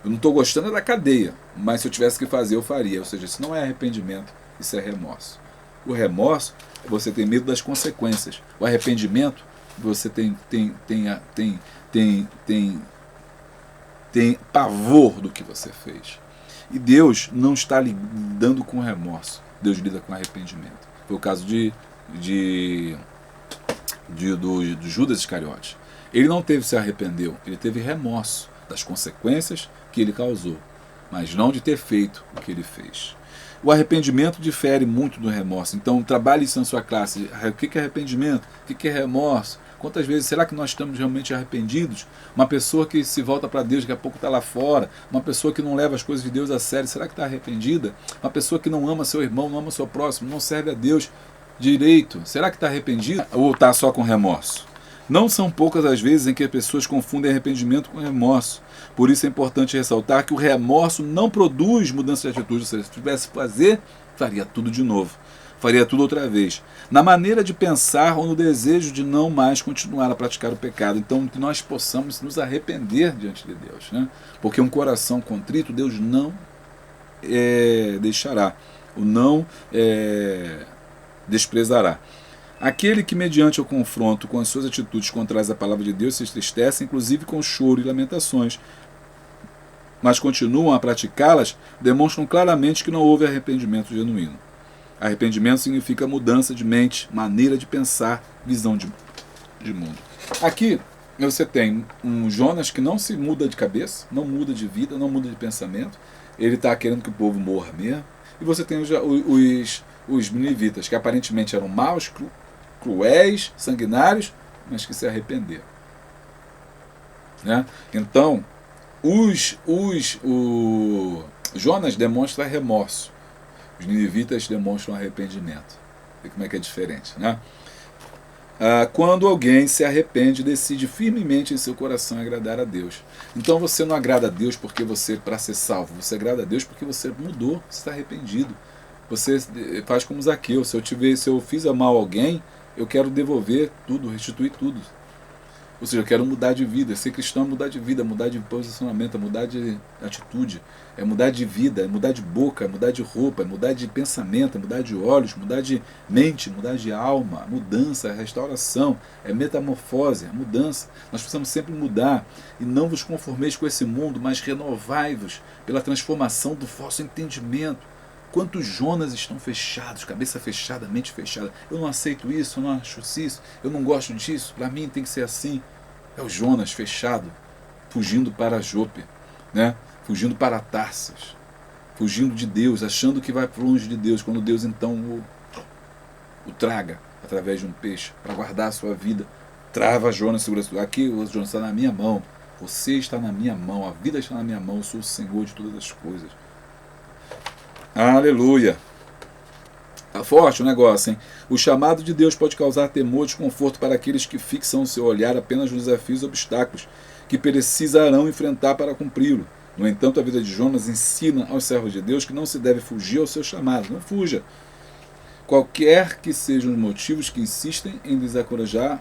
Eu não estou gostando da cadeia, mas se eu tivesse que fazer eu faria. Ou seja, isso não é arrependimento, isso é remorso. O remorso, você tem medo das consequências. O arrependimento, você tem pavor do que você fez. E Deus não está lidando com remorso. Deus lida com arrependimento. Foi o caso do Judas Iscariote. Ele não se arrependeu, ele teve remorso das consequências que ele causou, mas não de ter feito o que ele fez. O arrependimento difere muito do remorso. Então, trabalhe isso na sua classe. O que é arrependimento? O que é remorso? Quantas vezes será que nós estamos realmente arrependidos? Uma pessoa que se volta para Deus, daqui a pouco está lá fora. Uma pessoa que não leva as coisas de Deus a sério, será que está arrependida? Uma pessoa que não ama seu irmão, não ama seu próximo, não serve a Deus direito, será que está arrependida? Ou está só com remorso? Não são poucas as vezes em que as pessoas confundem arrependimento com remorso. Por isso é importante ressaltar que o remorso não produz mudança de atitude. Ou seja, se tivesse que fazer, faria tudo de novo. Faria tudo outra vez. Na maneira de pensar ou no desejo de não mais continuar a praticar o pecado. Então, que nós possamos nos arrepender diante de Deus, né? Porque um coração contrito, Deus não deixará. Ou não desprezará. Aquele que, mediante o confronto com as suas atitudes contrárias à palavra de Deus, se entristece, inclusive com choro e lamentações, mas continuam a praticá-las, demonstram claramente que não houve arrependimento genuíno. Arrependimento significa mudança de mente, maneira de pensar, visão de mundo. Aqui você tem um Jonas que não se muda de cabeça, não muda de vida, não muda de pensamento. Ele está querendo que o povo morra mesmo. E você tem os ninivitas, que aparentemente eram maus, cruéis, sanguinários, mas que se arrependeram. Né? Então, o Jonas demonstra remorso. Os ninivitas demonstram arrependimento. Vê como é que é diferente, né? Quando alguém se arrepende, decide firmemente em seu coração agradar a Deus. Então você não agrada a Deus porque você, para ser salvo, você agrada a Deus porque você mudou, você está arrependido. Você faz como Zaqueu: se eu fiz mal a alguém, eu quero devolver tudo, restituir tudo. Ou seja, eu quero mudar de vida. Ser cristão é mudar de vida, mudar de posicionamento, é mudar de atitude, é mudar de vida, é mudar de boca, é mudar de roupa, é mudar de pensamento, é mudar de olhos, mudar de mente, mudar de alma, mudança, restauração, é metamorfose, é mudança. Nós precisamos sempre mudar. E não vos conformeis com esse mundo, mas renovai-vos pela transformação do vosso entendimento. Quantos Jonas estão fechados, cabeça fechada, mente fechada? Eu não aceito isso, eu não acho isso, eu não gosto disso, para mim tem que ser assim. É o Jonas fechado, fugindo para Jope, né? Fugindo para Tarsis, fugindo de Deus, achando que vai longe de Deus, quando Deus então o traga através de um peixe para guardar a sua vida. Trava Jonas, segura. Aqui o Jonas está na minha mão, você está na minha mão, a vida está na minha mão, eu sou o Senhor de todas as coisas. Aleluia. Tá forte o negócio, hein? O chamado de Deus pode causar temor e desconforto para aqueles que fixam o seu olhar apenas nos desafios e obstáculos que precisarão enfrentar para cumpri-lo. No entanto, a vida de Jonas ensina aos servos de Deus que não se deve fugir ao seu chamado. Não fuja. Qualquer que sejam os motivos que insistem em desencorajar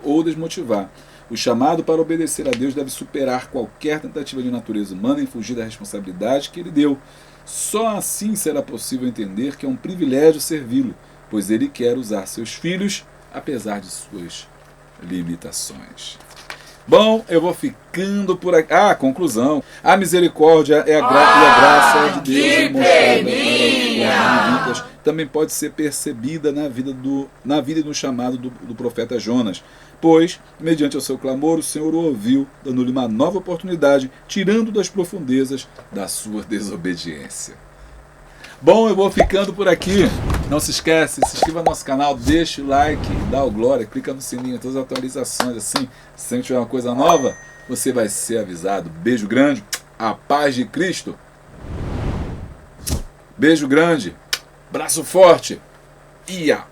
ou desmotivar. O chamado para obedecer a Deus deve superar qualquer tentativa de natureza humana em fugir da responsabilidade que Ele deu. Só assim será possível entender que é um privilégio servi-lo, pois Ele quer usar seus filhos, apesar de suas limitações. Bom, eu vou ficando por aqui. Conclusão. A misericórdia e a graça de Deus demonstrada para os também pode ser percebida na vida e no chamado do profeta Jonas. Pois, mediante o seu clamor, o Senhor o ouviu, dando-lhe uma nova oportunidade, tirando das profundezas da sua desobediência. Bom, eu vou ficando por aqui. Não se esquece, se inscreva no nosso canal, deixa o like, dá o glória, clica no sininho, todas as atualizações, assim, se sempre tiver uma coisa nova, você vai ser avisado. Beijo grande, a paz de Cristo. Beijo grande, braço forte, ia!